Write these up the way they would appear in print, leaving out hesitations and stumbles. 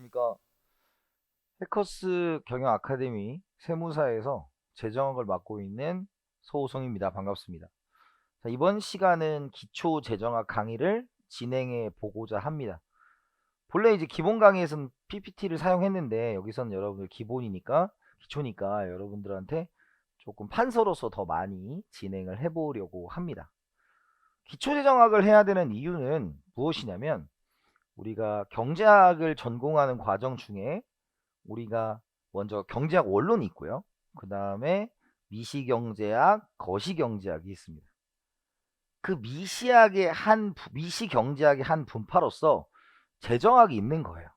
안녕하십니까. 해커스 경영 아카데미 세무사에서 재정학을 맡고 있는 소우성입니다. 반갑습니다. 자, 이번 시간은 기초 재정학 강의를 진행해 보고자 합니다. 본래 이제 기본 강의에서는 PPT를 사용했는데 여기서는 여러분들 기본이니까 기초니까 여러분들한테 조금 판서로서 더 많이 진행을 해 보려고 합니다. 기초 재정학을 해야 되는 이유는 무엇이냐면 우리가 경제학을 전공하는 과정 중에 우리가 먼저 경제학 원론이 있고요. 그 다음에 미시경제학, 거시경제학이 있습니다. 그 미시경제학의 한 분파로서 재정학이 있는 거예요.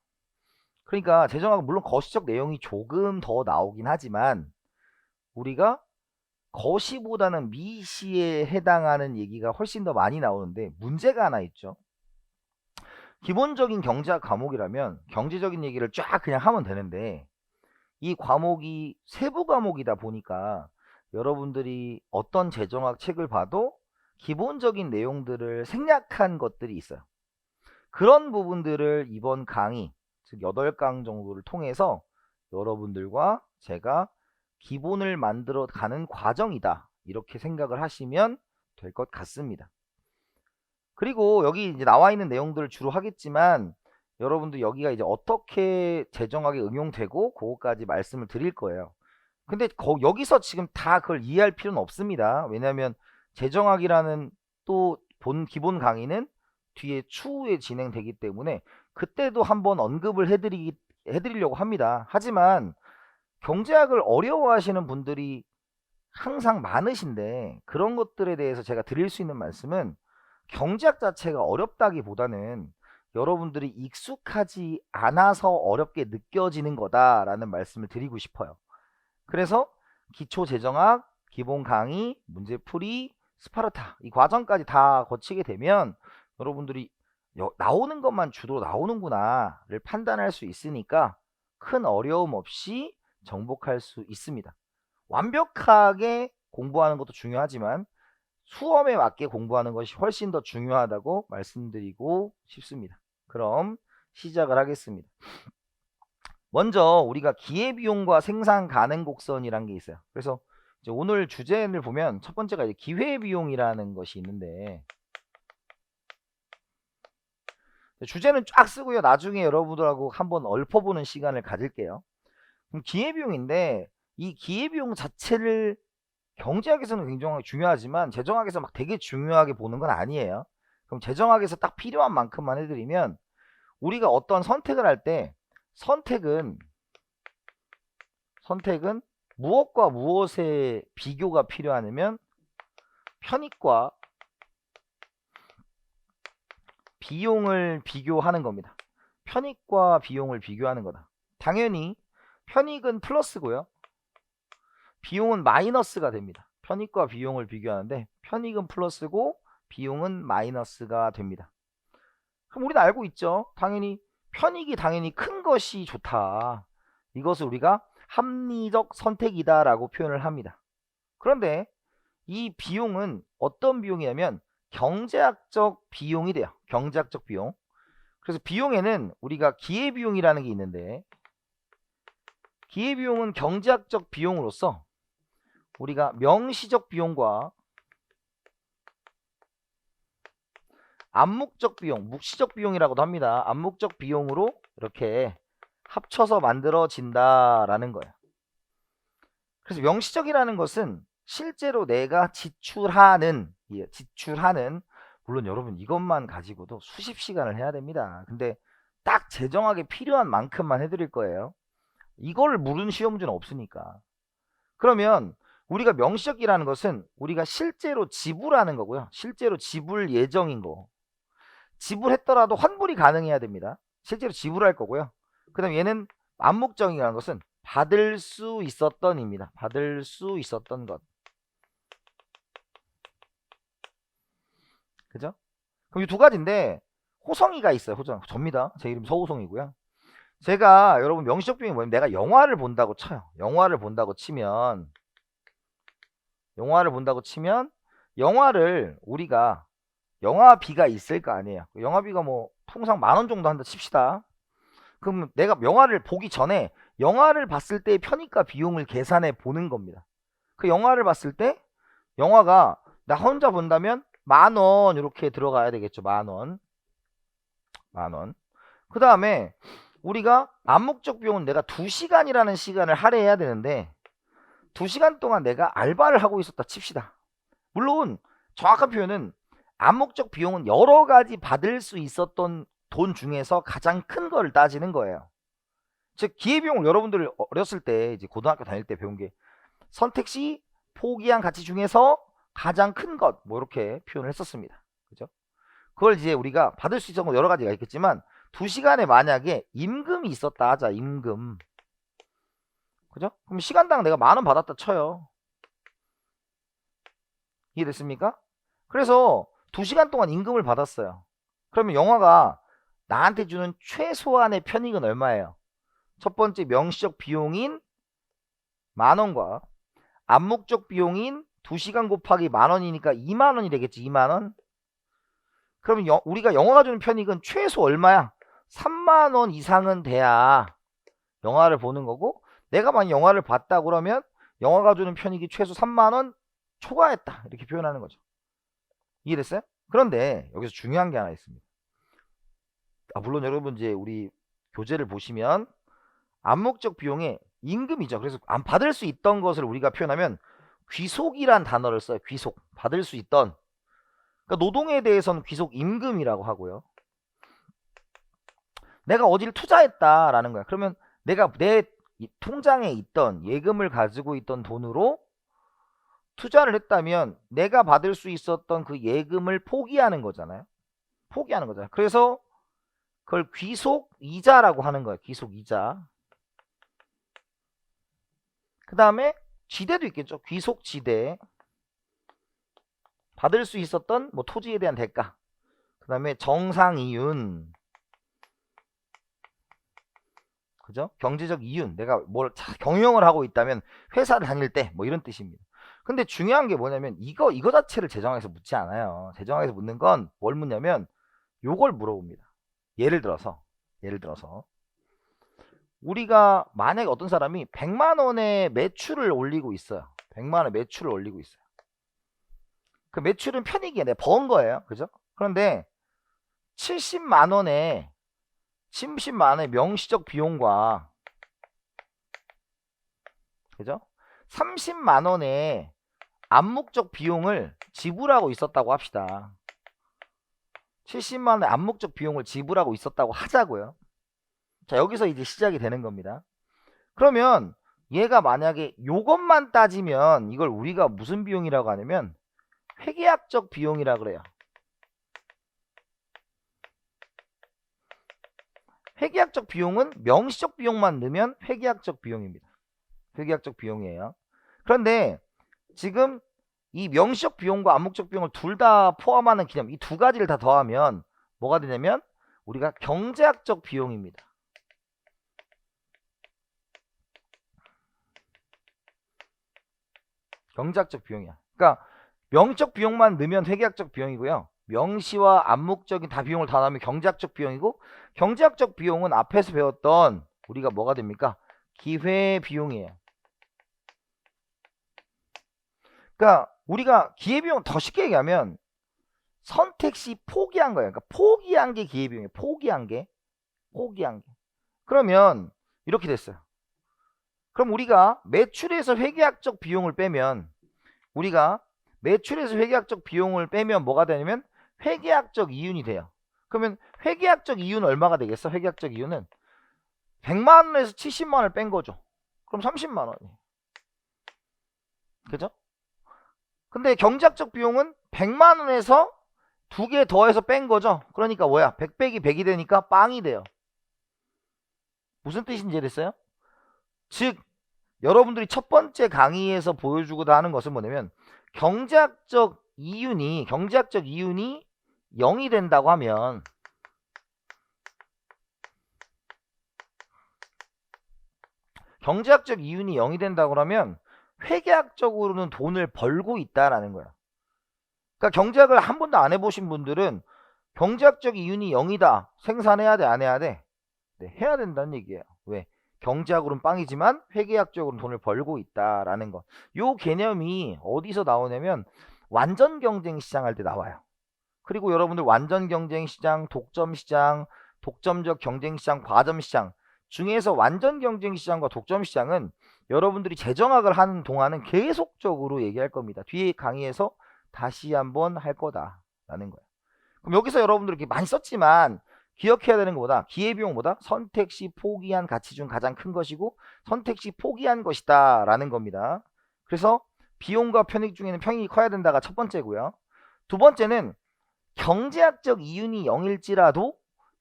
그러니까 재정학은 물론 거시적 내용이 조금 더 나오긴 하지만 우리가 거시보다는 미시에 해당하는 얘기가 훨씬 더 많이 나오는데 문제가 하나 있죠. 기본적인 경제학 과목이라면 경제적인 얘기를 쫙 그냥 하면 되는데 이 과목이 세부 과목이다 보니까 여러분들이 어떤 재정학 책을 봐도 기본적인 내용들을 생략한 것들이 있어요. 그런 부분들을 이번 강의, 즉 8강 정도를 통해서 여러분들과 제가 기본을 만들어 가는 과정이다. 이렇게 생각을 하시면 될 것 같습니다. 그리고 여기 이제 나와 있는 내용들을 주로 하겠지만 여러분들 여기가 이제 어떻게 재정학에 응용되고 그거까지 말씀을 드릴 거예요. 근데 여기서 지금 다 그걸 이해할 필요는 없습니다. 왜냐하면 재정학이라는 또 기본 강의는 뒤에 추후에 진행되기 때문에 그때도 한번 언급을 해드리려고 합니다. 하지만 경제학을 어려워하시는 분들이 항상 많으신데 그런 것들에 대해서 제가 드릴 수 있는 말씀은 경제학 자체가 어렵다기보다는 여러분들이 익숙하지 않아서 어렵게 느껴지는 거다라는 말씀을 드리고 싶어요. 그래서 기초재정학, 기본 강의, 문제풀이, 스파르타 이 과정까지 다 거치게 되면 여러분들이 나오는 것만 주로 나오는구나를 판단할 수 있으니까 큰 어려움 없이 정복할 수 있습니다. 완벽하게 공부하는 것도 중요하지만 수험에 맞게 공부하는 것이 훨씬 더 중요하다고 말씀드리고 싶습니다. 그럼 시작을 하겠습니다. 먼저 우리가 기회비용과 생산 가능 곡선이라는 게 있어요. 그래서 이제 오늘 주제를 보면 첫 번째가 이제 기회비용이라는 것이 있는데 주제는 쫙 쓰고요. 나중에 여러분들하고 한번 읊어보는 시간을 가질게요. 그럼 기회비용인데 이 기회비용 자체를 경제학에서는 굉장히 중요하지만 재정학에서 막 되게 중요하게 보는 건 아니에요. 그럼 재정학에서 딱 필요한 만큼만 해드리면 우리가 어떤 선택을 할 때 선택은 무엇과 무엇의 비교가 필요하냐면 편익과 비용을 비교하는 겁니다. 편익과 비용을 비교하는 거다. 당연히 편익은 플러스고요. 비용은 마이너스가 됩니다. 편익과 비용을 비교하는데 편익은 플러스고 비용은 마이너스가 됩니다. 그럼 우리는 알고 있죠. 편익이 당연히 큰 것이 좋다. 이것을 우리가 합리적 선택이다 라고 표현을 합니다. 그런데 이 비용은 어떤 비용이냐면 경제학적 비용이 돼요. 경제학적 비용. 그래서 비용에는 우리가 기회비용이라는 게 있는데 기회비용은 경제학적 비용으로서 우리가 명시적 비용과 암묵적 비용, 묵시적 비용이라고도 합니다. 암묵적 비용으로 이렇게 합쳐서 만들어진다라는 거예요. 그래서 명시적이라는 것은 실제로 내가 지출하는 물론 여러분 이것만 가지고도 수십 시간을 해야 됩니다. 근데 딱 재정하게 필요한 만큼만 해드릴 거예요. 이거를 물은 시험지는 없으니까. 그러면 우리가 명시적이라는 것은 우리가 실제로 지불하는 거고요. 실제로 지불 예정인 거. 지불했더라도 환불이 가능해야 됩니다. 실제로 지불할 거고요. 그 다음 얘는 암묵적이라는 것은 받을 수 있었던 입니다. 받을 수 있었던 것. 그죠? 그럼 이 두 가지인데 호성이가 있어요. 접니다. 제 이름 서호성이고요. 제가 여러분 명시적 비용이 뭐냐면 내가 영화를 본다고 쳐요. 영화를 본다고 치면 영화를 우리가 영화비가 있을 거 아니에요. 영화비가 뭐 통상 10,000원 정도 한다 칩시다. 그럼 내가 영화를 보기 전에 영화를 봤을 때의 편의가 비용을 계산해 보는 겁니다. 그 영화를 봤을 때 영화가 나 혼자 본다면 10,000원 이렇게 들어가야 되겠죠. 10,000원. 10,000원. 그 다음에 우리가 암묵적 비용은 내가 2시간이라는 시간을 할애해야 되는데 2시간 동안 내가 알바를 하고 있었다 칩시다. 물론 정확한 표현은 암묵적 비용은 여러 가지 받을 수 있었던 돈 중에서 가장 큰 거를 따지는 거예요. 즉 기회비용을 여러분들 어렸을 때 이제 고등학교 다닐 때 배운 게 선택시 포기한 가치 중에서 가장 큰 것 뭐 이렇게 표현을 했었습니다. 그죠? 그걸 이제 우리가 받을 수 있었던 건 여러 가지가 있겠지만 2시간에 만약에 임금이 있었다 하자. 임금. 그죠? 그럼 시간당 내가 10,000원 받았다 쳐요. 이해됐습니까? 그래서 2시간 동안 임금을 받았어요. 그러면 영화가 나한테 주는 최소한의 편익은 얼마예요? 첫 번째 명시적 비용인 10,000원과 암묵적 비용인 2시간 곱하기 10,000원이니까 20,000원이 되겠지. 20,000원. 그러면 우리가 영화가 주는 편익은 최소 얼마야? 30,000원 이상은 돼야 영화를 보는 거고, 내가 만약 영화를 봤다 그러면 영화가 주는 편익이 최소 30,000원 초과했다 이렇게 표현하는 거죠. 이해됐어요? 그런데 여기서 중요한 게 하나 있습니다. 물론 여러분 이제 우리 교재를 보시면 암묵적 비용에 임금이죠. 그래서 안 받을 수 있던 것을 우리가 표현하면 귀속이란 단어를 써요. 귀속. 받을 수 있던. 그러니까 노동에 대해서는 귀속 임금이라고 하고요. 내가 어디를 투자했다라는 거야. 그러면 내가 내 통장에 있던 예금을 가지고 있던 돈으로 투자를 했다면 내가 받을 수 있었던 그 예금을 포기하는 거잖아요. 포기하는 거잖아요. 그래서 그걸 귀속 이자라고 하는 거예요. 귀속 이자. 그 다음에 지대도 있겠죠. 귀속 지대. 받을 수 있었던 뭐 토지에 대한 대가. 그 다음에 정상이윤. 그죠? 경제적 이윤. 내가 뭘 경영을 하고 있다면 회사를 다닐 때 뭐 이런 뜻입니다. 근데 중요한 게 뭐냐면 이거 자체를 재정학에서 묻지 않아요. 재정학에서 묻는 건 뭘 묻냐면 요걸 물어봅니다. 예를 들어서 우리가 만약에 어떤 사람이 100만원의 매출을 올리고 있어요. 100만원 매출을 올리고 있어요. 그 매출은 편익이야. 내가 번 거예요. 그죠? 그런데 70만원의 명시적 비용과, 그죠? 30만원의 암묵적 비용을 지불하고 있었다고 합시다. 70만원의 암묵적 비용을 지불하고 있었다고 하자고요. 자, 여기서 이제 시작이 되는 겁니다. 그러면 얘가 만약에 요것만 따지면 이걸 우리가 무슨 비용이라고 하냐면 회계학적 비용이라 그래요. 회계학적 비용은 명시적 비용만 넣으면 회계학적 비용입니다. 회계학적 비용이에요. 그런데 지금 이 명시적 비용과 암묵적 비용을 둘 다 포함하는 개념, 이 두 가지를 다 더하면 뭐가 되냐면 우리가 경제학적 비용입니다. 경제학적 비용이야. 그러니까 명시적 비용만 넣으면 회계학적 비용이고요. 명시와 암묵적인 다 비용을 다 넣으면 경제학적 비용이고, 경제학적 비용은 앞에서 배웠던 우리가 뭐가 됩니까? 기회비용이에요. 그러니까 우리가 기회비용 더 쉽게 얘기하면 선택시 포기한 거예요. 그러니까 포기한 게 기회비용이에요. 포기한 게. 그러면 이렇게 됐어요. 그럼 우리가 매출에서 회계학적 비용을 빼면 뭐가 되냐면 회계학적 이윤이 돼요. 그러면 회계학적 이윤은 얼마가 되겠어? 회계학적 이윤은 100만원에서 70만원을 뺀 거죠. 그럼 30만원이. 그죠? 근데 경제학적 비용은 100만원에서 2개 더해서 뺀 거죠. 그러니까 뭐야? 100 빼기 100이 되니까 빵이 돼요. 무슨 뜻인지 이해됐어요? 즉 여러분들이 첫 번째 강의에서 보여주고자 하는 것은 뭐냐면 경제학적 이윤이 0이 된다고 하면 회계학적으로는 돈을 벌고 있다라는 거야. 그러니까 경제학을 한 번도 안 해보신 분들은 경제학적 이윤이 0이다. 생산해야 돼? 안 해야 돼? 어때? 해야 된다는 얘기예요. 왜? 경제학으로는 빵이지만 회계학적으로는 돈을 벌고 있다라는 거. 요 개념이 어디서 나오냐면 완전 경쟁 시장 할 때 나와요. 그리고 여러분들 완전 경쟁 시장, 독점 시장, 독점적 경쟁 시장, 과점 시장 중에서 완전 경쟁 시장과 독점 시장은 여러분들이 재정학을 하는 동안은 계속적으로 얘기할 겁니다. 뒤에 강의에서 다시 한번 할 거다라는 거예요. 그럼 여기서 여러분들 이렇게 많이 썼지만 기억해야 되는 것보다 기회비용보다 선택 시 포기한 가치 중 가장 큰 것이고 선택 시 포기한 것이다 라는 겁니다. 그래서 비용과 편익 중에는 편익이 커야 된다가 첫 번째고요. 두 번째는 경제학적 이윤이 0일지라도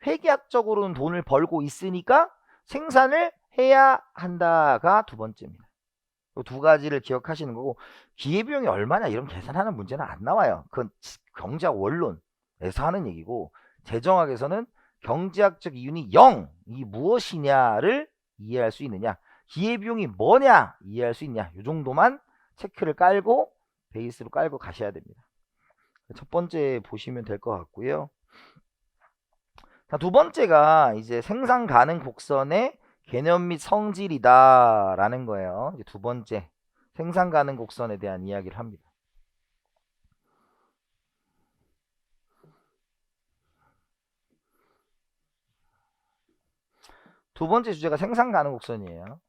회계학적으로는 돈을 벌고 있으니까 생산을 해야 한다가 두 번째입니다. 두 가지를 기억하시는 거고 기회비용이 얼마냐 이런 계산하는 문제는 안 나와요. 그건 경제학 원론에서 하는 얘기고 재정학에서는 경제학적 이윤이 0이 무엇이냐를 이해할 수 있느냐 기회비용이 뭐냐 이해할 수 있냐 이 정도만 체크를 깔고 베이스로 깔고 가셔야 됩니다. 첫 번째 보시면 될 것 같고요. 자, 두 번째가 이제 생산 가능 곡선의 개념 및 성질이다 라는 거예요. 이제 두 번째 생산 가능 곡선에 대한 이야기를 합니다. 두 번째 주제가 생산 가능 곡선이에요.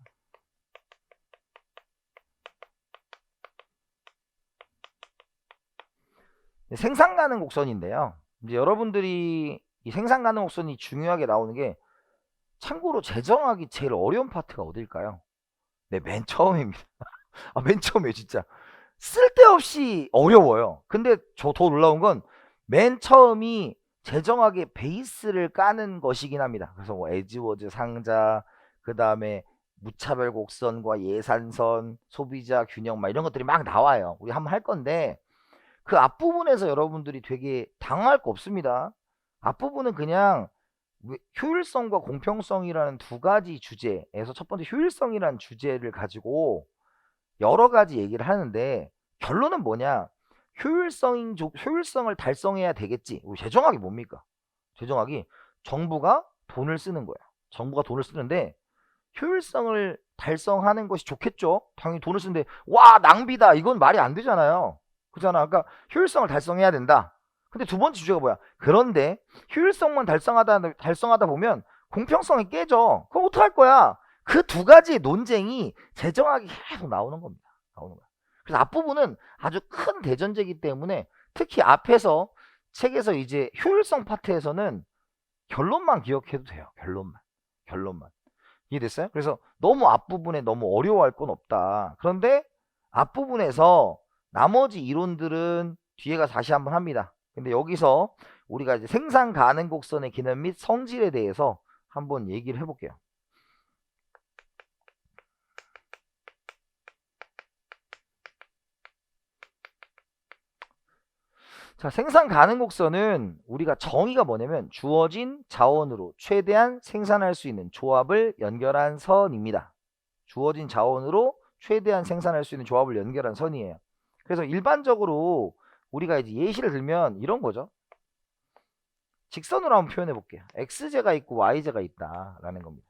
생산 가능 곡선인데요. 이제 여러분들이 이 생산 가능 곡선이 중요하게 나오는 게 참고로 재정하기 제일 어려운 파트가 어딜까요? 네, 맨 처음입니다. 맨 처음이에요, 진짜. 쓸데없이 어려워요. 근데 저 더 놀라운 건 맨 처음이 재정학의 베이스를 까는 것이긴 합니다. 그래서 뭐 에즈워즈 상자, 그 다음에 무차별 곡선과 예산선, 소비자 균형 막 이런 것들이 막 나와요. 우리 한번 할 건데 그 앞부분에서 여러분들이 되게 당황할 거 없습니다. 앞부분은 그냥 효율성과 공평성이라는 두 가지 주제에서 첫 번째 효율성이라는 주제를 가지고 여러 가지 얘기를 하는데 결론은 뭐냐? 효율성을 달성해야 되겠지. 재정학이 뭡니까? 재정학이 정부가 돈을 쓰는 거야. 정부가 돈을 쓰는데 효율성을 달성하는 것이 좋겠죠. 당연히 돈을 쓰는데 와 낭비다 이건 말이 안 되잖아요. 그잖아. 그러니까 효율성을 달성해야 된다. 근데 두 번째 주제가 뭐야? 그런데 효율성만 달성하다 보면 공평성이 깨져. 그럼 어떡할 거야? 그 두 가지의 논쟁이 재정학이 계속 나오는 겁니다. 나오는 거야. 그래서 앞부분은 아주 큰 대전제이기 때문에 특히 앞에서 책에서 이제 효율성 파트에서는 결론만 기억해도 돼요. 결론만. 이해됐어요? 그래서 너무 앞부분에 너무 어려워할 건 없다. 그런데 앞부분에서 나머지 이론들은 뒤에 가서 다시 한번 합니다. 근데 여기서 우리가 이제 생산 가능 곡선의 기능 및 성질에 대해서 한번 얘기를 해볼게요. 자, 생산 가능 곡선은 우리가 정의가 뭐냐면 주어진 자원으로 최대한 생산할 수 있는 조합을 연결한 선입니다. 주어진 자원으로 최대한 생산할 수 있는 조합을 연결한 선이에요. 그래서 일반적으로 우리가 이제 예시를 들면 이런 거죠. 직선으로 한번 표현해 볼게요. x제가 있고 y제가 있다라는 겁니다.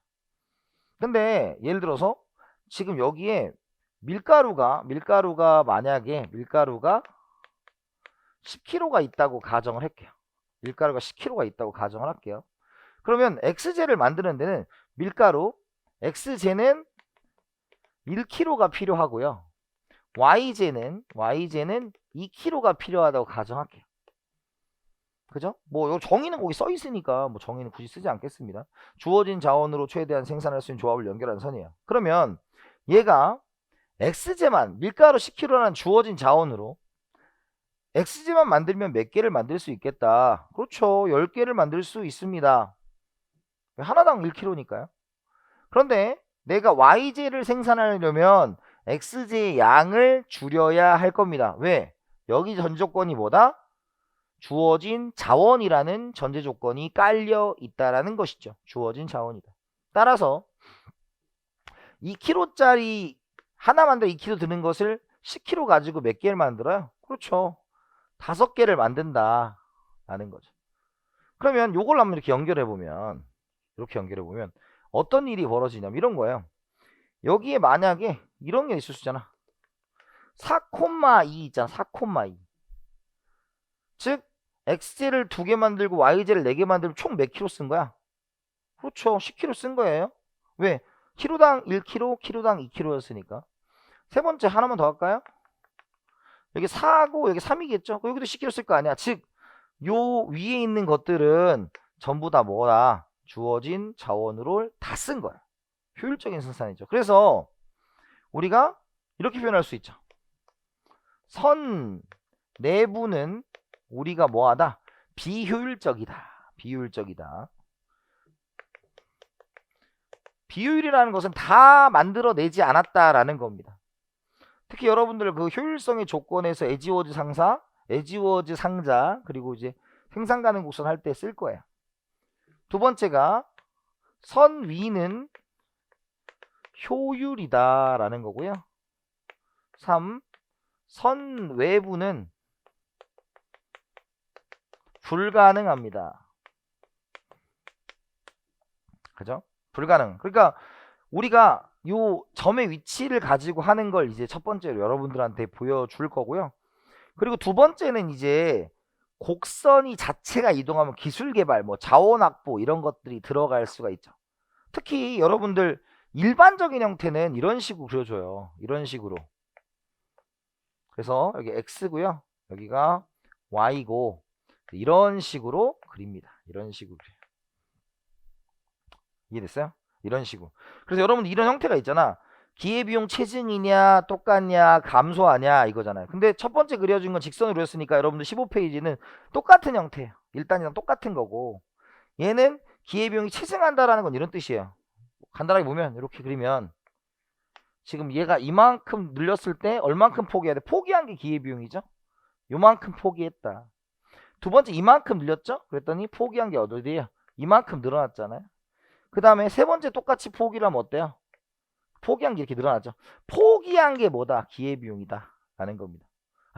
근데 예를 들어서 지금 여기에 밀가루가 만약에 밀가루가 10kg가 있다고 가정을 할게요. 밀가루가 10kg가 있다고 가정을 할게요. 그러면 x제를 만드는 데는 밀가루 x제는 1kg가 필요하고요. y제는 2kg가 필요하다고 가정할게요. 그죠? 뭐 정의는 거기 써 있으니까 뭐 정의는 굳이 쓰지 않겠습니다. 주어진 자원으로 최대한 생산할 수 있는 조합을 연결한 선이에요. 그러면 얘가 x제만 밀가루 10kg라는 주어진 자원으로 x제만 만들면 몇 개를 만들 수 있겠다. 그렇죠. 10개를 만들 수 있습니다. 하나당 1kg니까요. 그런데 내가 y제를 생산하려면 x제의 양을 줄여야 할 겁니다. 왜? 여기 전조건이 뭐다? 주어진 자원이라는 전제 조건이 깔려 있다라는 것이죠. 주어진 자원이다. 따라서 2kg짜리 하나 만들어 2kg 드는 것을 10kg 가지고 몇 개를 만들어요? 그렇죠. 5개를 만든다 라는 거죠. 그러면 요걸 한번 이렇게 연결해 보면 이렇게 연결해 보면 어떤 일이 벌어지냐면 이런 거예요. 여기에 만약에 이런 게 있을 수 있잖아. 4,2 있잖아. 4,2. 즉 x제를 2개 만들고 y제를 4개 만들면 총 몇 킬로 쓴 거야? 그렇죠. 10킬로 쓴 거예요. 왜? 킬로당 1킬로, 킬로당 2킬로였으니까. 세 번째 하나만 더 할까요? 여기 4고 여기 3이겠죠? 여기도 10킬로 쓸 거 아니야. 즉 요 위에 있는 것들은 전부 다 뭐다? 주어진 자원으로 다 쓴 거야. 효율적인 생산이죠. 그래서 우리가 이렇게 표현할 수 있죠. 선 내부는 우리가 뭐하다? 비효율적이다. 비효율적이다. 비효율이라는 것은 다 만들어내지 않았다라는 겁니다. 특히 여러분들 그 효율성의 조건에서 에지워즈 상사, 에지워즈 상자, 그리고 이제 생산 가능 곡선 할 때 쓸 거예요. 두 번째가 선 위는 효율이다 라는 거고요. 3. 선 외부는 불가능합니다. 그죠? 불가능. 그러니까 우리가 요 점의 위치를 가지고 하는 걸 이제 첫 번째로 여러분들한테 보여줄 거고요. 그리고 두 번째는 이제 곡선이 자체가 이동하면 기술 개발, 뭐 자원 확보 이런 것들이 들어갈 수가 있죠. 특히 여러분들 일반적인 형태는 이런 식으로 그려줘요. 이런 식으로. 그래서 여기 x고요. 여기가 y고 이런 식으로 그립니다. 이런 식으로 그려요. 이해됐어요? 이런 식으로. 그래서 여러분 이런 형태가 있잖아. 기회비용 체증이냐 똑같냐 감소하냐 이거잖아요. 근데 첫 번째 그려준 건 직선으로 그렸으니까 여러분들 15페이지는 똑같은 형태예요. 일단이랑 똑같은 거고 얘는 기회비용이 체증한다라는 건 이런 뜻이에요. 간단하게 보면 이렇게 그리면 지금 얘가 이만큼 늘렸을 때 얼만큼 포기해야 돼? 포기한 게 기회비용이죠. 요만큼 포기했다. 두 번째 이만큼 늘렸죠? 그랬더니 포기한 게 어디에요? 이만큼 늘어났잖아요. 그 다음에 세 번째 똑같이 포기를 하면 어때요? 포기한 게 이렇게 늘어나죠. 포기한 게 뭐다? 기회비용이다 라는 겁니다.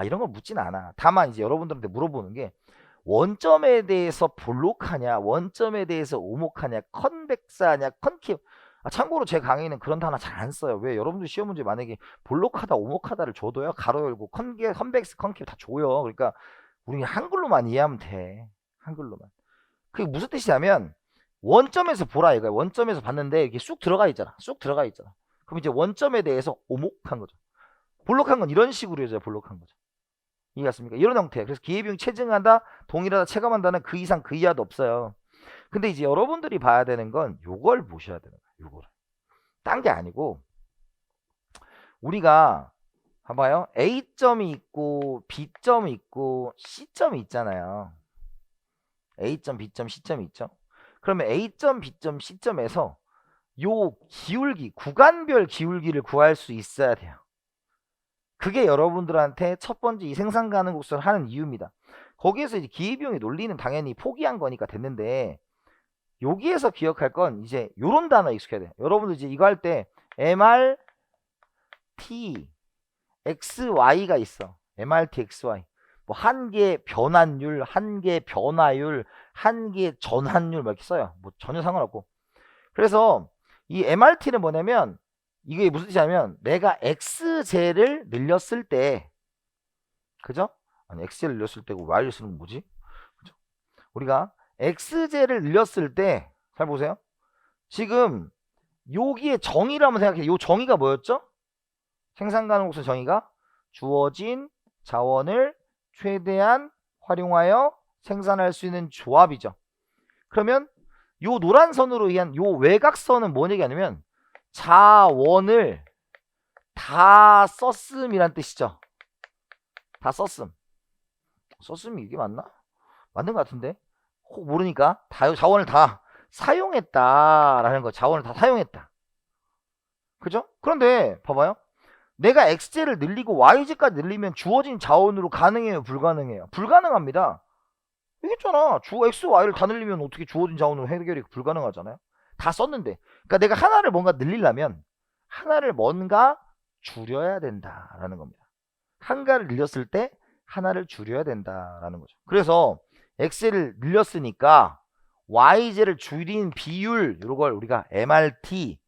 이런 걸 묻진 않아. 다만 이제 여러분들한테 물어보는 게 원점에 대해서 볼록하냐, 원점에 대해서 오목하냐, 컨벡스하냐, 컨케이브. 참고로 제 강의는 그런 단어 잘 안 써요. 왜? 여러분들 시험 문제 만약에 볼록하다, 오목하다를 줘도요. 가로 열고 컨벡스, 컨케이브 다 줘요. 그러니까 우리 한글로만 이해하면 돼. 한글로만. 그게 무슨 뜻이냐면 원점에서 보라 이거야. 원점에서 봤는데 이게 쑥 들어가 있잖아. 쑥 들어가 있잖아. 그럼 이제 원점에 대해서 오목한 거죠. 볼록한 건 이런 식으로 해줘야 볼록한 거죠. 이해갔습니까? 이런 형태. 그래서 기회비용 체증한다, 동일하다, 체감한다는 그 이상 그 이하도 없어요. 근데 이제 여러분들이 봐야 되는 건 요걸 보셔야 되는 거예요. 요거를. 딴 게 아니고 우리가 봐봐요. A점이 있고 B점이 있고 C점이 있잖아요. A점, B점, C점이 있죠. 그러면 A점, B점, C점에서 요 기울기, 구간별 기울기를 구할 수 있어야 돼요. 그게 여러분들한테 첫 번째 이 생산 가능 곡선을 하는 이유입니다. 거기에서 이제 기회비용의 논리는 당연히 포기한 거니까 됐는데 여기에서 기억할 건 이제 요런 단어 익숙해야 돼요. 여러분들 이제 이거 할 때 MR, T, XY가 있어. MRT, XY. 뭐 한계 변환율, 한계 변화율, 한계 전환율 막 이렇게 써요. 뭐 전혀 상관없고. 그래서 이 MRT는 뭐냐면 이게 무슨 뜻이냐면 내가 x제를 늘렸을 때 그죠? 아니 x제를 늘렸을 때고 y를 쓰는 건 뭐지? 그죠? 우리가 x제를 늘렸을 때 잘 보세요. 지금 여기에 정의를 한번 생각해. 요 정의가 뭐였죠? 생산 가능 곡선 정의가 주어진 자원을 최대한 활용하여 생산할 수 있는 조합이죠. 그러면 요 노란 선으로 의한 요 외곽선은 뭔 얘기하냐면 자원을 다 썼음이란 뜻이죠. 다 썼음. 썼음이 이게 맞나? 맞는 것 같은데 혹 모르니까 자원을 다 사용했다라는 거. 자원을 다 사용했다. 그죠? 그런데 봐봐요. 내가 x제를 늘리고 y제까지 늘리면 주어진 자원으로 가능해요? 불가능해요? 불가능합니다. 얘기했잖아. x, y를 다 늘리면 어떻게 주어진 자원으로 해결이 불가능하잖아요. 다 썼는데. 그러니까 내가 하나를 뭔가 늘리려면 하나를 뭔가 줄여야 된다라는 겁니다. 한가를 늘렸을 때 하나를 줄여야 된다라는 거죠. 그래서 x를 늘렸으니까 y제를 줄인 비율, 요걸 우리가 MRT,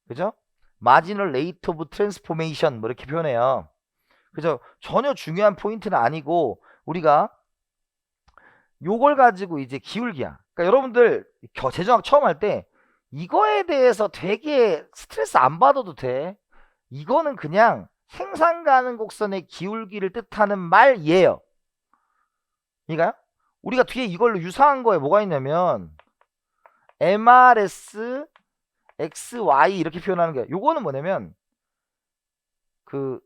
그죠? 마지널 레이트 오브 트랜스포메이션 뭐 이렇게 표현해요. 그죠? 전혀 중요한 포인트는 아니고 우리가 요걸 가지고 이제 기울기야. 그러니까 여러분들 재정학 처음 할 때 이거에 대해서 되게 스트레스 안 받아도 돼. 이거는 그냥 생산 가능 곡선의 기울기를 뜻하는 말이에요. 그러니까 우리가 뒤에 이걸로 유사한 거에 뭐가 있냐면 MRS XY 이렇게 표현하는 거야. 요거는 뭐냐면 그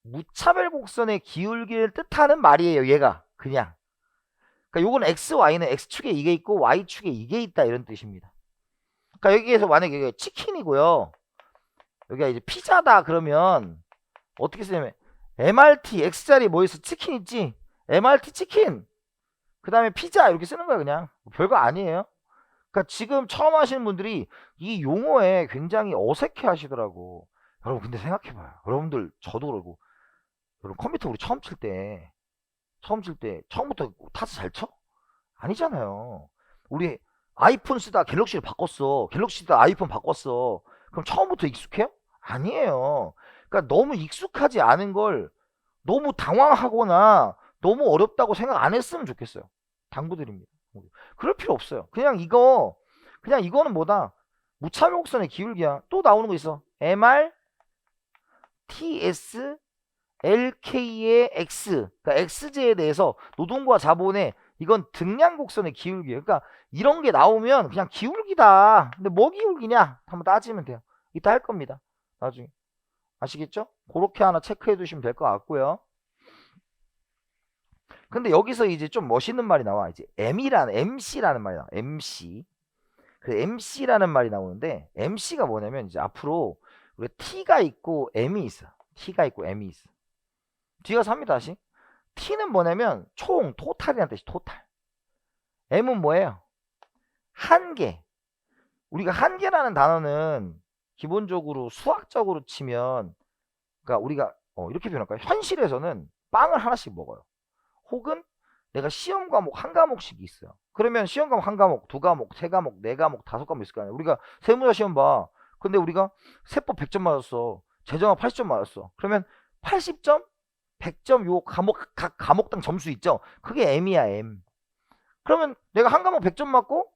무차별 곡선의 기울기를 뜻하는 말이에요. 얘가 그냥. 그러니까 요거는 XY는 X축에 이게 있고 Y축에 이게 있다 이런 뜻입니다. 그러니까 여기에서 만약에 이게 치킨이고요. 여기가 이제 피자다 그러면 어떻게 쓰냐면 MRT X자리 뭐 있어? 치킨 있지? MRT 치킨. 그 다음에 피자 이렇게 쓰는 거야 그냥. 별거 아니에요. 그러니까 지금 처음 하시는 분들이 이 용어에 굉장히 어색해 하시더라고. 여러분 근데 생각해봐요. 여러분들 저도 그러고 여러분 컴퓨터 우리 처음 칠 때 처음부터 타자 잘 쳐? 아니잖아요. 우리 아이폰 쓰다 갤럭시를 바꿨어. 갤럭시 쓰다 아이폰 바꿨어. 그럼 처음부터 익숙해요? 아니에요. 그러니까 너무 익숙하지 않은 걸 너무 당황하거나 너무 어렵다고 생각 안 했으면 좋겠어요. 당부드립니다. 그럴 필요 없어요. 그냥 이거는 뭐다? 무차별곡선의 기울기야. 또 나오는 거 있어. MR, TS, LK의 X. 그러니까 X제에 대해서 노동과 자본의 이건 등량곡선의 기울기예요. 그러니까 이런 게 나오면 그냥 기울기다. 근데 뭐 기울기냐? 한번 따지면 돼요. 이따 할 겁니다. 나중에. 아시겠죠? 그렇게 하나 체크해 두시면 될 것 같고요. 근데 여기서 이제 좀 멋있는 말이 나와. 이제 MC라는 말이 나와. MC. 그 MC라는 말이 나오는데 MC가 뭐냐면 이제 앞으로 우리 T가 있고 M이 있어. T가 있고 M이 있어. 뒤가 삽니다 다시. T는 뭐냐면 총, 토탈이라는 뜻이 토탈. M은 뭐예요? 한계. 우리가 한계라는 단어는 기본적으로 수학적으로 치면 그러니까 우리가 이렇게 표현할까요? 현실에서는 빵을 하나씩 먹어요. 혹은 내가 시험 과목 한 과목씩 있어요. 그러면 시험 과목 한 과목, 두 과목, 세 과목, 네 과목, 다섯 과목 있을 거 아니야. 우리가 세무사 시험 봐. 근데 우리가 세법 100점 맞았어. 재정학 80점 맞았어. 그러면 80점, 100점 요 과목 각 과목당 점수 있죠. 그게 M이야, M. 그러면 내가 한 과목 100점 맞고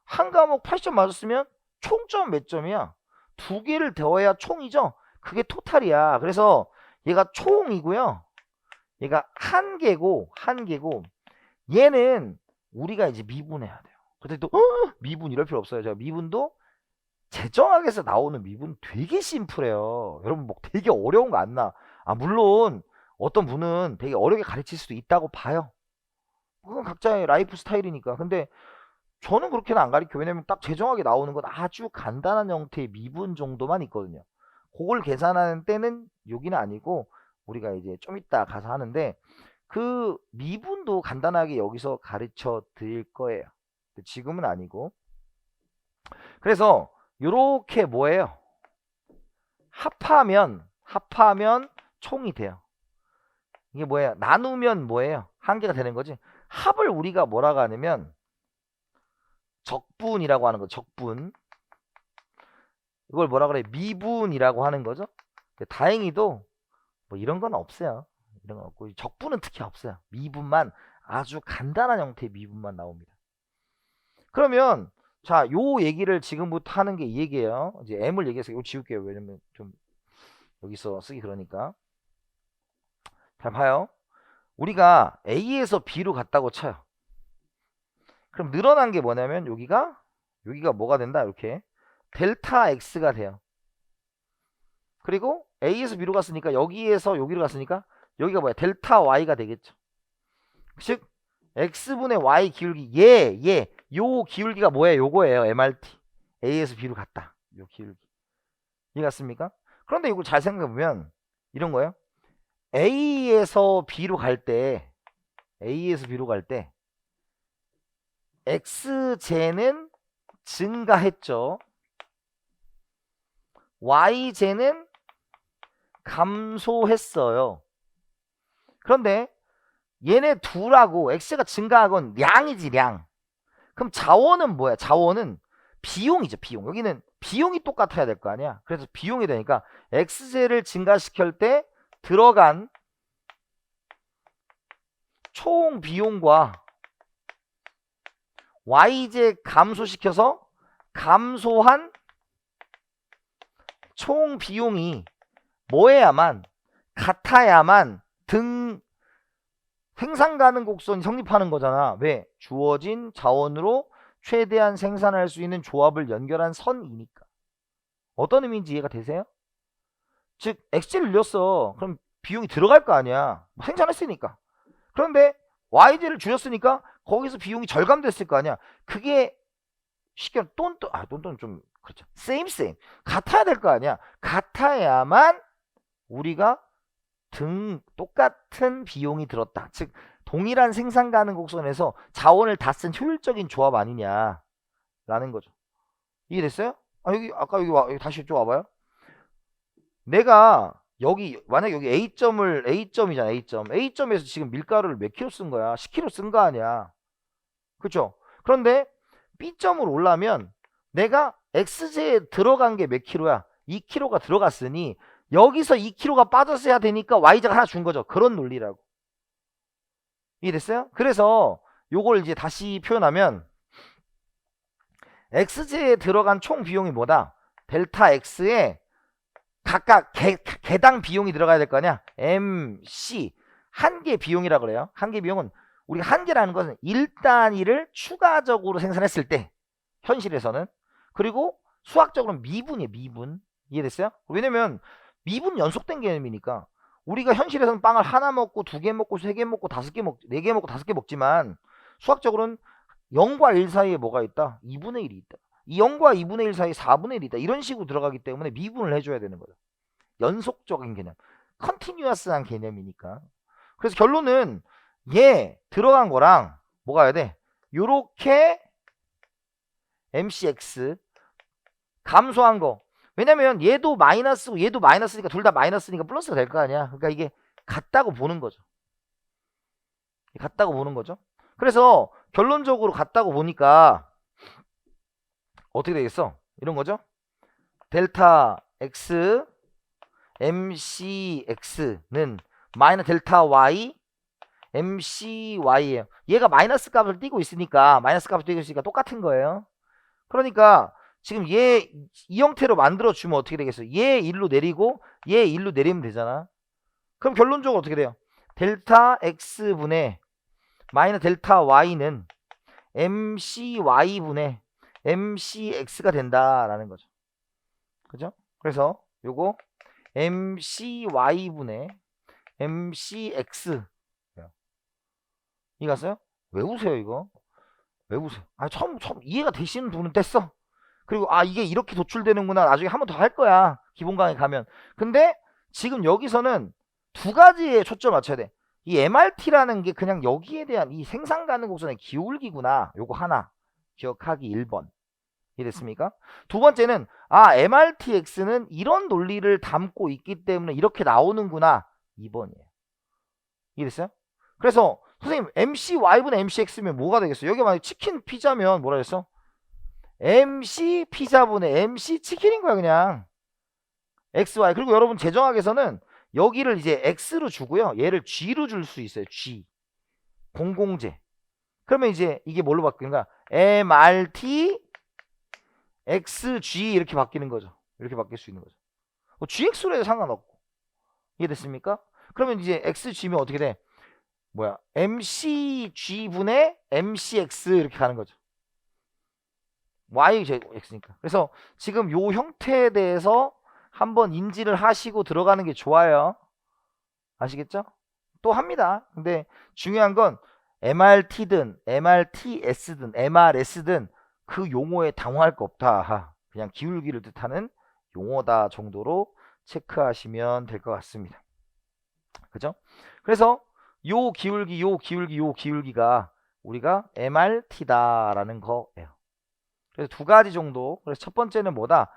한 과목 80점 맞았으면 총점 몇 점이야? 두 개를 더해야 총이죠. 그게 토탈이야. 그래서 얘가 총이고요. 얘가 한개고 얘는 우리가 이제 미분해야 돼요. 근데 또 미분 이럴 필요 없어요. 제가 미분도 재정학에서 나오는 미분 되게 심플해요. 여러분 뭐 되게 어려운 거 안 나. 물론 어떤 분은 되게 어렵게 가르칠 수도 있다고 봐요. 그건 각자의 라이프 스타일이니까. 근데 저는 그렇게는 안 가르쳐요. 왜냐면 딱 재정학에 나오는 건 아주 간단한 형태의 미분 정도만 있거든요. 그걸 계산하는 때는 여기는 아니고 우리가 이제 좀 이따 가서 하는데 그 미분도 간단하게 여기서 가르쳐 드릴 거예요. 지금은 아니고. 그래서 요렇게 뭐예요? 합하면 총이 돼요. 이게 뭐예요? 나누면 뭐예요? 한 개가 되는 거지. 합을 우리가 뭐라고 하냐면 적분이라고 하는 거. 적분. 이걸 뭐라 그래? 미분이라고 하는 거죠. 다행히도 뭐 이런 건 없어요. 이런 건 없고 적분은 특히 없어요. 미분만 아주 간단한 형태의 미분만 나옵니다. 그러면 자, 요 얘기를 지금부터 하는 게 이 얘기예요. 이제 M을 얘기해서 이거 지울게요. 왜냐면 좀 여기서 쓰기 그러니까. 잘 봐요. 우리가 A에서 B로 갔다고 쳐요. 그럼 늘어난 게 뭐냐면 여기가 뭐가 된다? 이렇게 델타 X가 돼요. 그리고 A에서 B로 갔으니까 여기에서 여기로 갔으니까 여기가 뭐야? 델타 Y가 되겠죠. 즉 X분의 Y 기울기 요 기울기가 뭐예요? 요거예요. MRT. A에서 B로 갔다. 요 기울기. 이해갔습니까? 그런데 이걸 잘 생각해보면 이런 거예요. A에서 B로 갈 때 X제는 증가했죠. Y제는 감소했어요. 그런데 얘네 둘하고 X가 증가한 건 량이지, 량. 그럼 자원은 뭐야? 자원은 비용이죠, 비용. 여기는 비용이 똑같아야 될 거 아니야. 그래서 비용이 되니까 X제를 증가시킬 때 들어간 총 비용과 Y제 감소시켜서 감소한 총 비용이 뭐해야만 같아야만 생산 가능 곡선이 성립하는 거잖아. 왜? 주어진 자원으로 최대한 생산할 수 있는 조합을 연결한 선이니까. 어떤 의미인지 이해가 되세요? 즉 X제를 늘렸어. 그럼 비용이 들어갈 거 아니야. 생산했으니까. 그런데 Y제를 줄였으니까 거기서 비용이 절감됐을 거 아니야. 그게 쉽게 똔똔 좀 그렇죠. same 같아야 될 거 아니야. 같아야만 우리가 똑같은 비용이 들었다. 즉 동일한 생산 가능 곡선에서 자원을 다 쓴 효율적인 조합 아니냐라는 거죠. 이해됐어요? 여기 아까 여기 다시 좀 와봐요. 내가 여기 만약 여기 A점이잖아. A점에서 지금 밀가루를 몇 킬로 쓴 거야? 10킬로 쓴 거 아니야. 그렇죠? 그런데 B점으로 올라면 내가 X제에 들어간 게 몇 킬로야? 2킬로가 들어갔으니 여기서 2킬로가 빠졌어야 되니까 Y제가 하나 준 거죠. 그런 논리라고. 이해됐어요? 그래서 요걸 이제 다시 표현하면 X제에 들어간 총 비용이 뭐다? 델타 X에 각각 개당 비용이 들어가야 될 거 아니야? MC 한 개 비용이라고 그래요. 한 개 비용은 우리가 한 개라는 것은 1단위를 추가적으로 생산했을 때 현실에서는 그리고 수학적으로는 미분이에요. 미분. 이해됐어요? 왜냐면 미분 연속된 개념이니까 우리가 현실에서는 빵을 하나 먹고 두 개 먹고 세 개 먹고 다섯 개 먹, 네 개 먹고 다섯 개 먹지만 수학적으로는 0과 1 사이에 뭐가 있다? 2분의 1이 있다. 이 0과 2분의 1 사이에 4분의 1이 있다. 이런 식으로 들어가기 때문에 미분을 해줘야 되는 거죠. 연속적인 개념. 컨티뉴어스한 개념이니까. 그래서 결론은 얘 들어간 거랑 뭐가 해야 돼? 요렇게 MCX 감소한 거. 왜냐면 얘도 마이너스고 얘도 마이너스니까 둘 다 마이너스니까 플러스가 될 거 아니야. 그러니까 이게 같다고 보는 거죠. 같다고 보는 거죠. 그래서 결론적으로 같다고 보니까 어떻게 되겠어? 이런 거죠. 델타 X MCX는 마이너스 델타 Y MCY예요. 얘가 마이너스 값을 띄고 있으니까 똑같은 거예요. 그러니까 지금 얘 이 형태로 만들어 주면 어떻게 되겠어? 얘 1로 내리고 얘 1로 내리면 되잖아. 그럼 결론적으로 어떻게 돼요? 델타 X분의 마이너스 델타 Y는 MCY분의 MCX가 된다라는 거죠. 그죠? 그래서 요거 MCY분의 MCX 이해갔어요? 왜 우세요 이거? 왜 우세요? 처음 이해가 되시는 분은 됐어. 그리고 이게 이렇게 도출되는구나. 나중에 한 번 더 할 거야. 기본 강의 가면. 근데 지금 여기서는 두 가지에 초점 맞춰야 돼. 이 MRT라는 게 그냥 여기에 대한 이 생산 가능 곡선의 기울기구나. 요거 하나 기억하기 1번. 이해됐습니까? 두 번째는 MRTX는 이런 논리를 담고 있기 때문에 이렇게 나오는구나. 2번이에요. 이해됐어요? 그래서 선생님 MCY분의 MCX면 뭐가 되겠어요? 여기 만약 치킨 피자면 뭐라 했어? MC 피자분의 MC 치킨인 거야 그냥. XY. 그리고 여러분 제정학에서는 여기를 이제 X로 주고요. 얘를 G로 줄 수 있어요. G. 공공재. 그러면 이제 이게 뭘로 바뀌는가? MRT XG 이렇게 바뀌는 거죠. 이렇게 바뀔 수 있는 거죠. GX로 해도 상관없고. 이해됐습니까? 그러면 이제 XG면 어떻게 돼? MCG분의 MCX 이렇게 가는 거죠. Y X니까. 그래서 지금 요 형태에 대해서 한번 인지를 하시고 들어가는 게 좋아요. 아시겠죠? 또 합니다. 근데 중요한 건 MRT든 MRTS든 MRS든 그 용어에 당황할 거 없다. 그냥 기울기를 뜻하는 용어다 정도로 체크하시면 될 것 같습니다. 그죠? 그래서 요 기울기가 우리가 MRT다라는 거예요. 그래서 두 가지 정도. 그래서 첫 번째는 뭐다?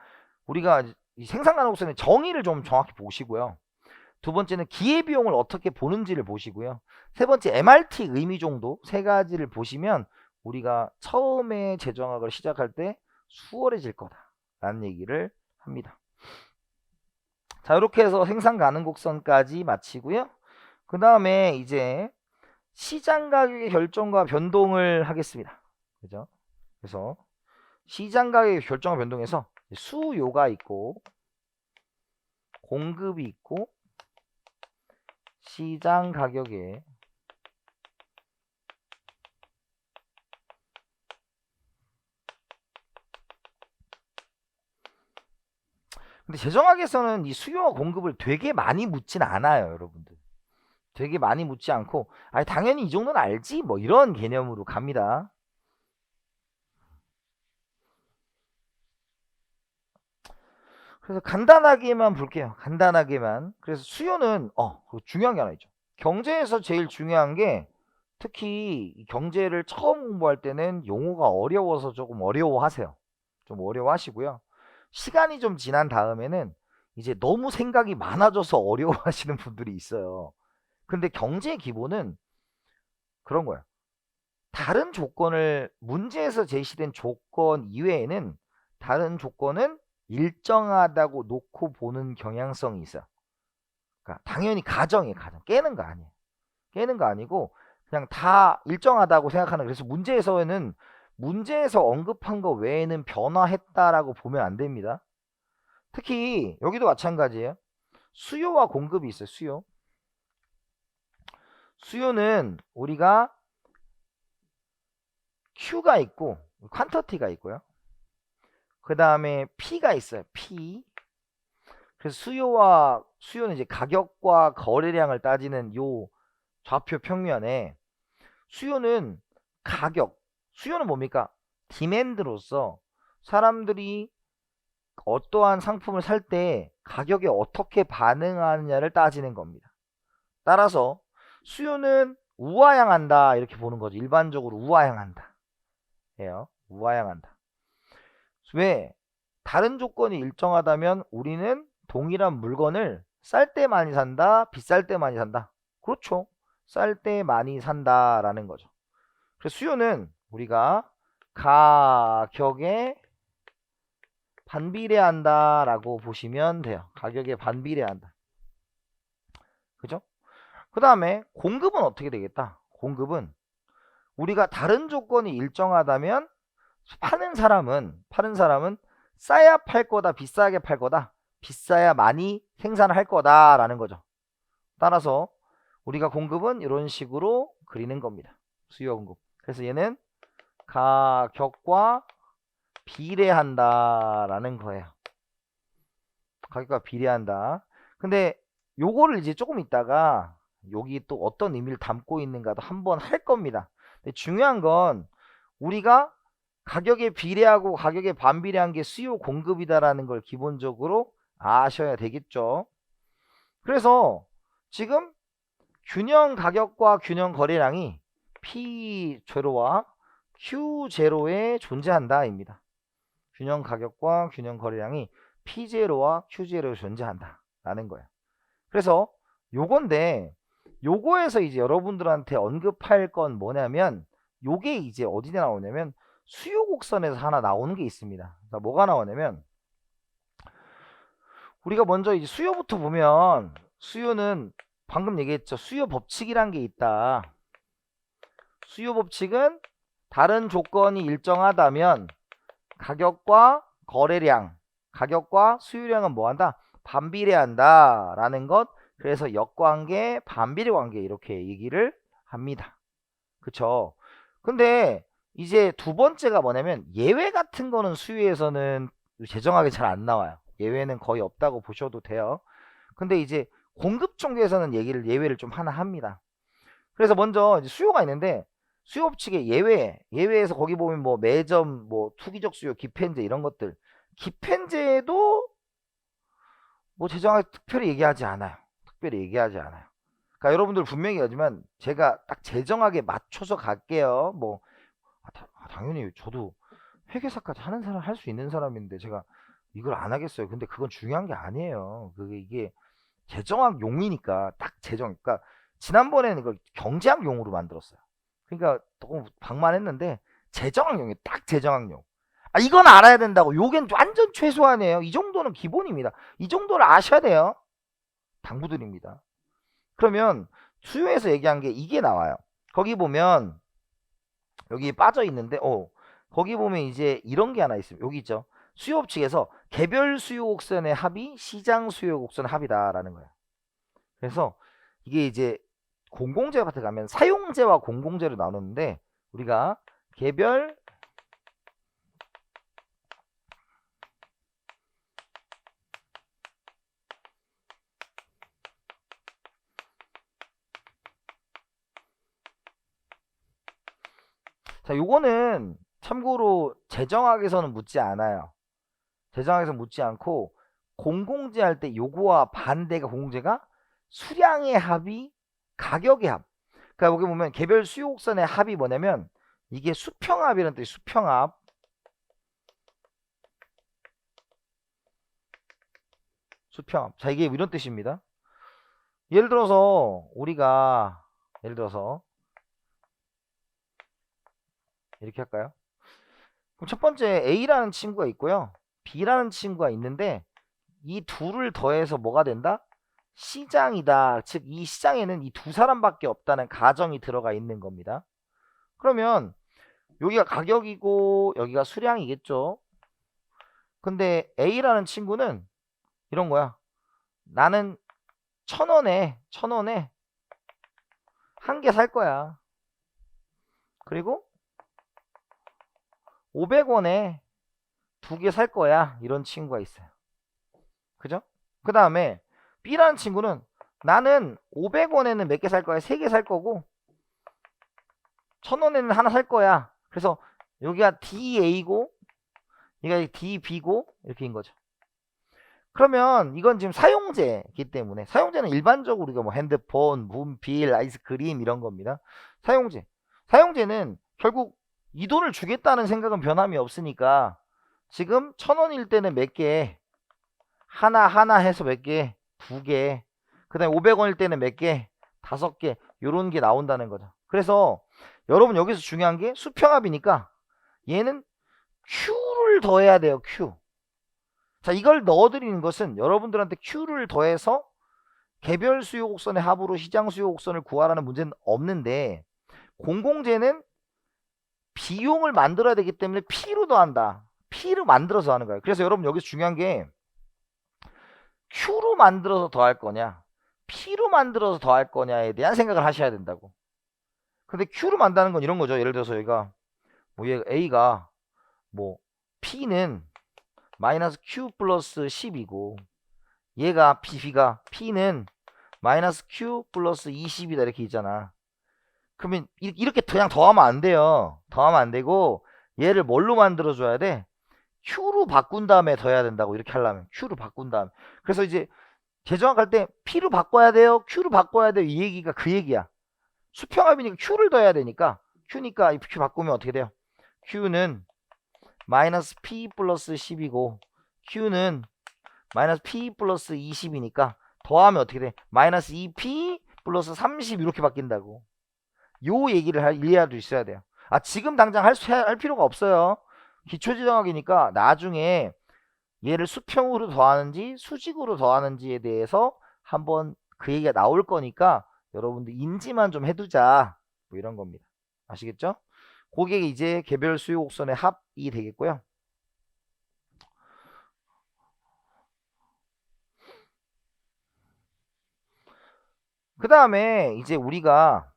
우리가 이 생산 가능 곡선의 정의를 좀 정확히 보시고요. 두 번째는 기회비용을 어떻게 보는지를 보시고요. 세 번째 MRT 의미 정도 세 가지를 보시면 우리가 처음에 재정학을 시작할 때 수월해질 거다라는 얘기를 합니다. 자, 이렇게 해서 생산 가능 곡선까지 마치고요. 그 다음에 이제 시장 가격의 결정과 변동을 하겠습니다. 그죠? 그래서 시장 가격의 결정과 변동에서 수요가 있고 공급이 있고 시장 가격에 근데 재정학에서는 이 수요와 공급을 되게 많이 묻진 않아요, 여러분들. 되게 많이 묻지 않고 아니 당연히 이 정도는 알지 뭐 이런 개념으로 갑니다. 그래서 간단하게만 볼게요. 간단하게만. 그래서 수요는 중요한 게 하나 있죠. 경제에서 제일 중요한 게 특히 이 경제를 처음 공부할 때는 용어가 어려워서 조금 어려워하세요. 좀 어려워하시고요. 시간이 좀 지난 다음에는 이제 너무 생각이 많아져서 어려워하시는 분들이 있어요. 근데 경제의 기본은 그런 거예요. 다른 조건을 문제에서 제시된 조건 이외에는 다른 조건은 일정하다고 놓고 보는 경향성이 있어요. 그러니까 당연히 가정이에요. 가정. 깨는 거 아니에요. 깨는 거 아니고 그냥 다 일정하다고 생각하는. 그래서 문제에서 언급한 거 외에는 변화했다라고 보면 안 됩니다. 특히 여기도 마찬가지예요. 수요와 공급이 있어요. 수요는 우리가 Q가 있고 퀀터티가 있고요. 그 다음에 P가 있어요. P. 그래서 수요는 이제 가격과 거래량을 따지는 요 좌표 평면에 수요는 수요는 뭡니까? 디맨드로서 사람들이 어떠한 상품을 살 때 가격에 어떻게 반응하느냐를 따지는 겁니다. 따라서 수요는 우하향한다 이렇게 보는 거죠. 일반적으로 우하향한다. 예요. 우하향한다. 왜? 다른 조건이 일정하다면 우리는 동일한 물건을 쌀 때 많이 산다, 비쌀 때 많이 산다. 그렇죠. 쌀 때 많이 산다라는 거죠. 그래서 수요는 우리가 가격에 반비례한다라고 보시면 돼요. 가격에 반비례한다. 그죠? 그 다음에 공급은 어떻게 되겠다? 공급은 우리가 다른 조건이 일정하다면 파는 사람은 싸야 팔 거다, 비싸게 팔 거다, 비싸야 많이 생산을 할 거다라는 거죠. 따라서 우리가 공급은 이런 식으로 그리는 겁니다. 수요와 공급. 그래서 얘는 가격과 비례한다라는 거예요. 가격과 비례한다. 근데 요거를 이제 조금 있다가 여기 또 어떤 의미를 담고 있는가도 한번 할 겁니다. 근데 중요한 건 우리가 가격에 비례하고 가격에 반비례한 게 수요 공급이다라는 걸 기본적으로 아셔야 되겠죠. 그래서 지금 균형 가격과 균형 거래량이 P0와 Q0에 존재한다입니다. 균형 가격과 균형 거래량이 P0와 Q0에 존재한다라는 거예요. 그래서 요건데 요거에서 이제 여러분들한테 언급할 건 뭐냐면 요게 이제 어디에 나오냐면 수요 곡선에서 하나 나오는 게 있습니다. 그러니까 뭐가 나오냐면 우리가 먼저 이제 수요부터 보면 수요는 방금 얘기했죠. 수요 법칙이란 게 있다. 수요 법칙은 다른 조건이 일정하다면 가격과 거래량, 가격과 수요량은 뭐한다? 반비례한다 라는 것. 그래서 역관계, 반비례 관계 이렇게 얘기를 합니다. 그쵸? 근데 이제 두 번째가 뭐냐면 예외 같은 거는 수요에서는 재정하게 잘 안 나와요. 예외는 거의 없다고 보셔도 돼요. 근데 이제 공급 총계에서는 예외를 좀 하나 합니다. 그래서 먼저 이제 수요가 있는데 수요 법칙의 예외에서 거기 보면 뭐 매점, 뭐 투기적 수요, 기펜제 이런 것들. 기펜제도 뭐 재정하게 특별히 얘기하지 않아요. 그러니까 여러분들 분명히 하지만 제가 딱 재정하게 맞춰서 갈게요. 뭐 당연히 저도 회계사까지 하는 사람 할 수 있는 사람인데 제가 이걸 안 하겠어요. 근데 그건 중요한 게 아니에요. 이게 재정학 용이니까 딱 그러니까 지난번에는 이걸 경제학 용으로 만들었어요. 그러니까 조금 방만했는데 재정학용이에요. 딱 재정학용. 아, 이건 알아야 된다고. 요겐 완전 최소한이에요. 이 정도는 기본입니다. 이 정도를 아셔야 돼요. 당부드립니다. 그러면 수요에서 얘기한 게 이게 나와요. 거기 보면 여기 빠져 있는데 거기 보면 이제 이런 게 하나 있어요. 여기 있죠. 수요 측에서 개별 수요 곡선의 합이 시장 수요 곡선의 합이다라는 거예요. 그래서 이게 이제 공공재 같은 가면 사용재와 공공재로 나누는데 우리가 개별 자, 요거는 참고로 재정학에서는 묻지 않아요. 재정학에서 묻지 않고 공공재 할 때 요거와 반대가 공공재가 수량의 합이 가격의 합. 그러니까 여기 보면 개별 수요곡선의 합이 뭐냐면 이게 수평합이라는 뜻이 수평합. 수평합. 자, 이게 이런 뜻입니다. 예를 들어서 우리가 예를 들어서 이렇게 할까요? 그럼 첫 번째 A라는 친구가 있고요. B라는 친구가 있는데 이 둘을 더해서 뭐가 된다? 시장이다. 즉 이 시장에는 이 두 사람밖에 없다는 가정이 들어가 있는 겁니다. 그러면 여기가 가격이고 여기가 수량이겠죠. 근데 A라는 친구는 이런 거야. 나는 1,000원에 한 개 살 거야. 그리고 500원에 두 개 살 거야. 이런 친구가 있어요. 그죠? 그 다음에 B라는 친구는 나는 500원에는 몇 개 살 거야? 3개 살 거고 1,000원에는 하나 살 거야. 그래서 여기가 DA고 여기가 DB고 이렇게인 거죠. 그러면 이건 지금 사용재이기 때문에 사용재는 일반적으로 우리가 뭐 핸드폰, 문필, 아이스크림 이런 겁니다. 사용재는 결국 이 돈을 주겠다는 생각은 변함이 없으니까 지금 1,000원일 때는 몇 개, 하나 해서 몇 개, 두 개, 그 다음에 500원일 때는 몇 개, 5개, 요런 게 나온다는 거죠. 그래서 여러분 여기서 중요한 게 수평합이니까 얘는 Q를 더해야 돼요. Q. 자, 이걸 넣어드리는 것은 여러분들한테 Q를 더해서 개별 수요 곡선의 합으로 시장 수요 곡선을 구하라는 문제는 없는데 공공재는 비용을 만들어야 되기 때문에 P로 더한다. P로 만들어서 하는 거예요. 그래서 여러분 여기서 중요한 게 Q로 만들어서 더할 거냐 P로 만들어서 더할 거냐에 대한 생각을 하셔야 된다고. 근데 Q로 만드는 건 이런 거죠. 예를 들어서 여기가 뭐 얘가 A가 뭐 P는 마이너스 Q 플러스 10이고 얘가 B가 P는 마이너스 Q 플러스 20이다 이렇게 있잖아. 그러면 이렇게 그냥 더하면 안 돼요. 더하면 안 되고 얘를 뭘로 만들어 줘야 돼? Q로 바꾼 다음에 더해야 된다고. 이렇게 하려면 Q로 바꾼 다음. 그래서 이제 재정학할 때 P로 바꿔야 돼요, Q로 바꿔야 돼요, 이 얘기가 그 얘기야. 수평합이니까 Q를 더해야 되니까 Q니까 이 Q 바꾸면 어떻게 돼요? Q는 마이너스 P 플러스 10이고 Q는 마이너스 P 플러스 20이니까 더하면 어떻게 돼? 마이너스 2P 플러스 30 이렇게 바뀐다고. 요 얘기를 이해할 수 있어야 돼요. 아, 지금 당장 할 필요가 없어요. 기초지정학이니까 나중에 얘를 수평으로 더하는지 수직으로 더하는지에 대해서 한번 그 얘기가 나올 거니까 여러분들 인지만 좀 해두자. 뭐 이런 겁니다. 아시겠죠? 그게 이제 개별 수요 곡선의 합이 되겠고요. 그 다음에 이제 우리가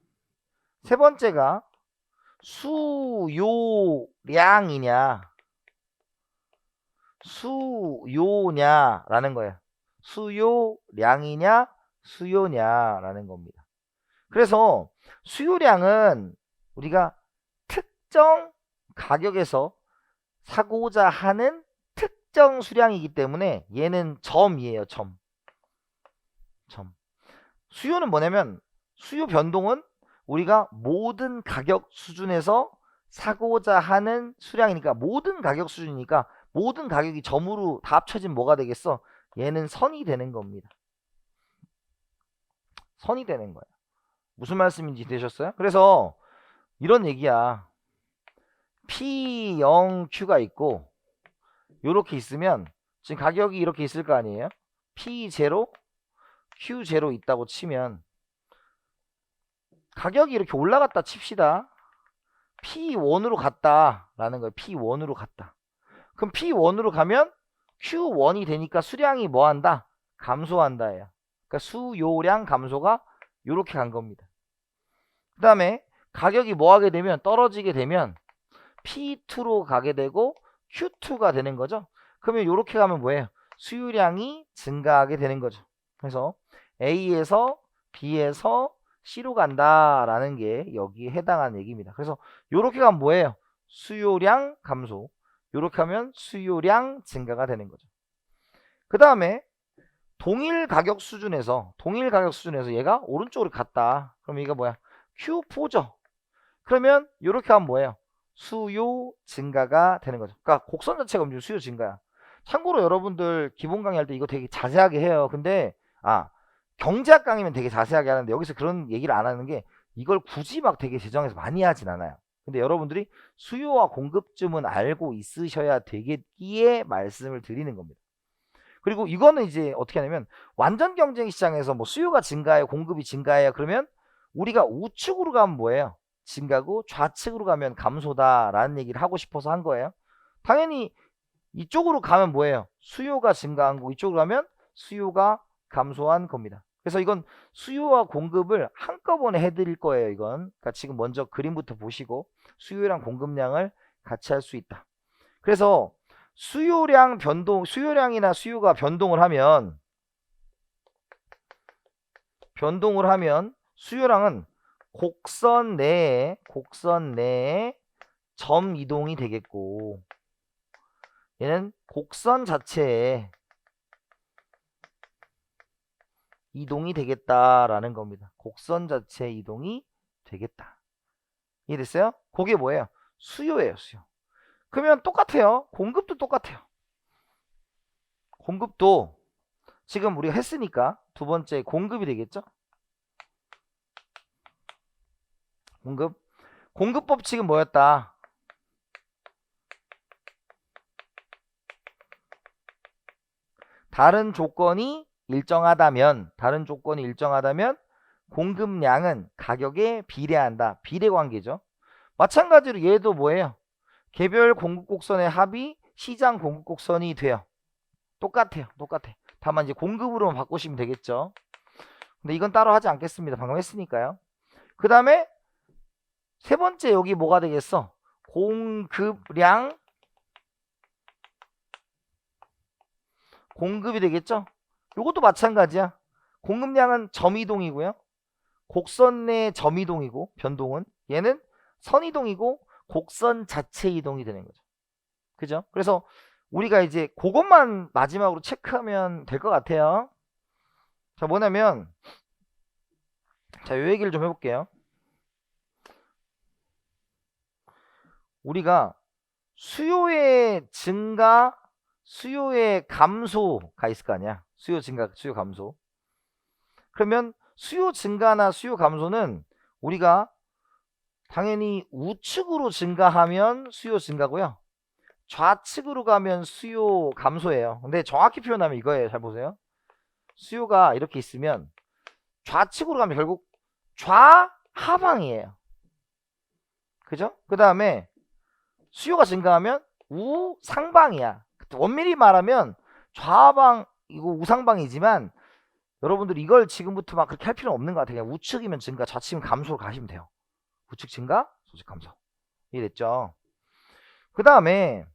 세 번째가 수요량이냐 수요냐라는 거예요. 수요량이냐 수요냐라는 겁니다. 그래서 수요량은 우리가 특정 가격에서 사고자 하는 특정 수량이기 때문에 얘는 점이에요. 점. 수요는 뭐냐면 수요 변동은 우리가 모든 가격 수준에서 사고자 하는 수량이니까 모든 가격 수준이니까 모든 가격이 점으로 다 합쳐진 뭐가 되겠어? 얘는 선이 되는 겁니다. 선이 되는 거예요. 무슨 말씀인지 되셨어요? 그래서 이런 얘기야. P0Q가 있고 요렇게 있으면 지금 가격이 이렇게 있을 거 아니에요? P0, Q0 있다고 치면 가격이 이렇게 올라갔다 칩시다. P1으로 갔다 라는 거예요. P1으로 갔다. 그럼 P1으로 가면 Q1이 되니까 수량이 뭐 한다? 감소한다 예요. 그러니까 수요량 감소가 요렇게 간 겁니다. 그 다음에 가격이 뭐 하게 되면 떨어지게 되면 P2로 가게 되고 Q2가 되는 거죠. 그러면 요렇게 가면 뭐예요? 수요량이 증가하게 되는 거죠. 그래서 A에서 B에서 C로 간다라는 게 여기에 해당하는 얘기입니다. 그래서 요렇게 가면 뭐예요? 수요량 감소. 요렇게 하면 수요량 증가가 되는 거죠. 그 다음에 동일 가격 수준에서 얘가 오른쪽으로 갔다. 그럼 이거 뭐야? Q4죠. 그러면 이렇게 하면 뭐예요? 수요 증가가 되는 거죠. 그러니까 곡선 자체가 움직이고 수요 증가야. 참고로 여러분들 기본 강의할 때 이거 되게 자세하게 해요. 근데 경제학 강의면 되게 자세하게 하는데 여기서 그런 얘기를 안 하는 게 이걸 굳이 막 되게 재정해서 많이 하진 않아요. 근데 여러분들이 수요와 공급쯤은 알고 있으셔야 되겠기에 말씀을 드리는 겁니다. 그리고 이거는 이제 어떻게 하냐면 완전 경쟁 시장에서 뭐 수요가 증가해요, 공급이 증가해요. 그러면 우리가 우측으로 가면 뭐예요? 증가고 좌측으로 가면 감소다라는 얘기를 하고 싶어서 한 거예요. 당연히 이쪽으로 가면 뭐예요? 수요가 증가한 거고 이쪽으로 가면 수요가 감소한 겁니다. 그래서 이건 수요와 공급을 한꺼번에 해드릴 거예요. 이건 그러니까 지금 먼저 그림부터 보시고 수요랑 공급량을 같이 할 수 있다. 그래서 수요량이나 수요가 변동을 하면 수요량은 곡선 내에 점 이동이 되겠고 얘는 곡선 자체에 이동이 되겠다라는 겁니다. 곡선 자체에 이동이 되겠다. 이해됐어요? 그게 뭐예요? 수요예요, 수요. 그러면 똑같아요. 공급도 똑같아요. 공급도 지금 우리가 했으니까 두 번째 공급이 되겠죠? 공급 법칙은 뭐였다? 다른 조건이 일정하다면 공급량은 가격에 비례한다. 비례관계죠. 마찬가지로 얘도 뭐예요? 개별 공급곡선의 합이 시장 공급곡선이 돼요. 똑같아요. 다만 이제 공급으로만 바꾸시면 되겠죠. 근데 이건 따로 하지 않겠습니다. 방금 했으니까요. 그 다음에 세 번째 여기 뭐가 되겠어? 공급량 공급이 되겠죠? 이것도 마찬가지야. 공급량은 점이동이고요. 곡선 내 점이동이고 변동은 얘는 선이동이고 곡선 자체 이동이 되는 거죠. 그죠? 그래서 우리가 이제 그것만 마지막으로 체크하면 될 것 같아요. 자, 뭐냐면 자, 요 얘기를 좀 해볼게요. 우리가 수요의 증가, 수요의 감소가 있을 거 아니야. 수요 증가, 수요 감소. 그러면 수요 증가나 수요 감소는 우리가 당연히 우측으로 증가하면 수요 증가고요. 좌측으로 가면 수요 감소예요. 근데 정확히 표현하면 이거예요. 잘 보세요. 수요가 이렇게 있으면 좌측으로 가면 결국 좌하방이에요. 그죠? 그 다음에 수요가 증가하면 우상방이야. 원밀히 말하면 좌하방이고 우상방이지만 여러분들 이걸 지금부터 막 그렇게 할 필요는 없는 것 같아요. 그냥 우측이면 증가, 좌측이면 감소로 가시면 돼요. 우측 증가, 좌측 감소. 이해됐죠? 그 다음에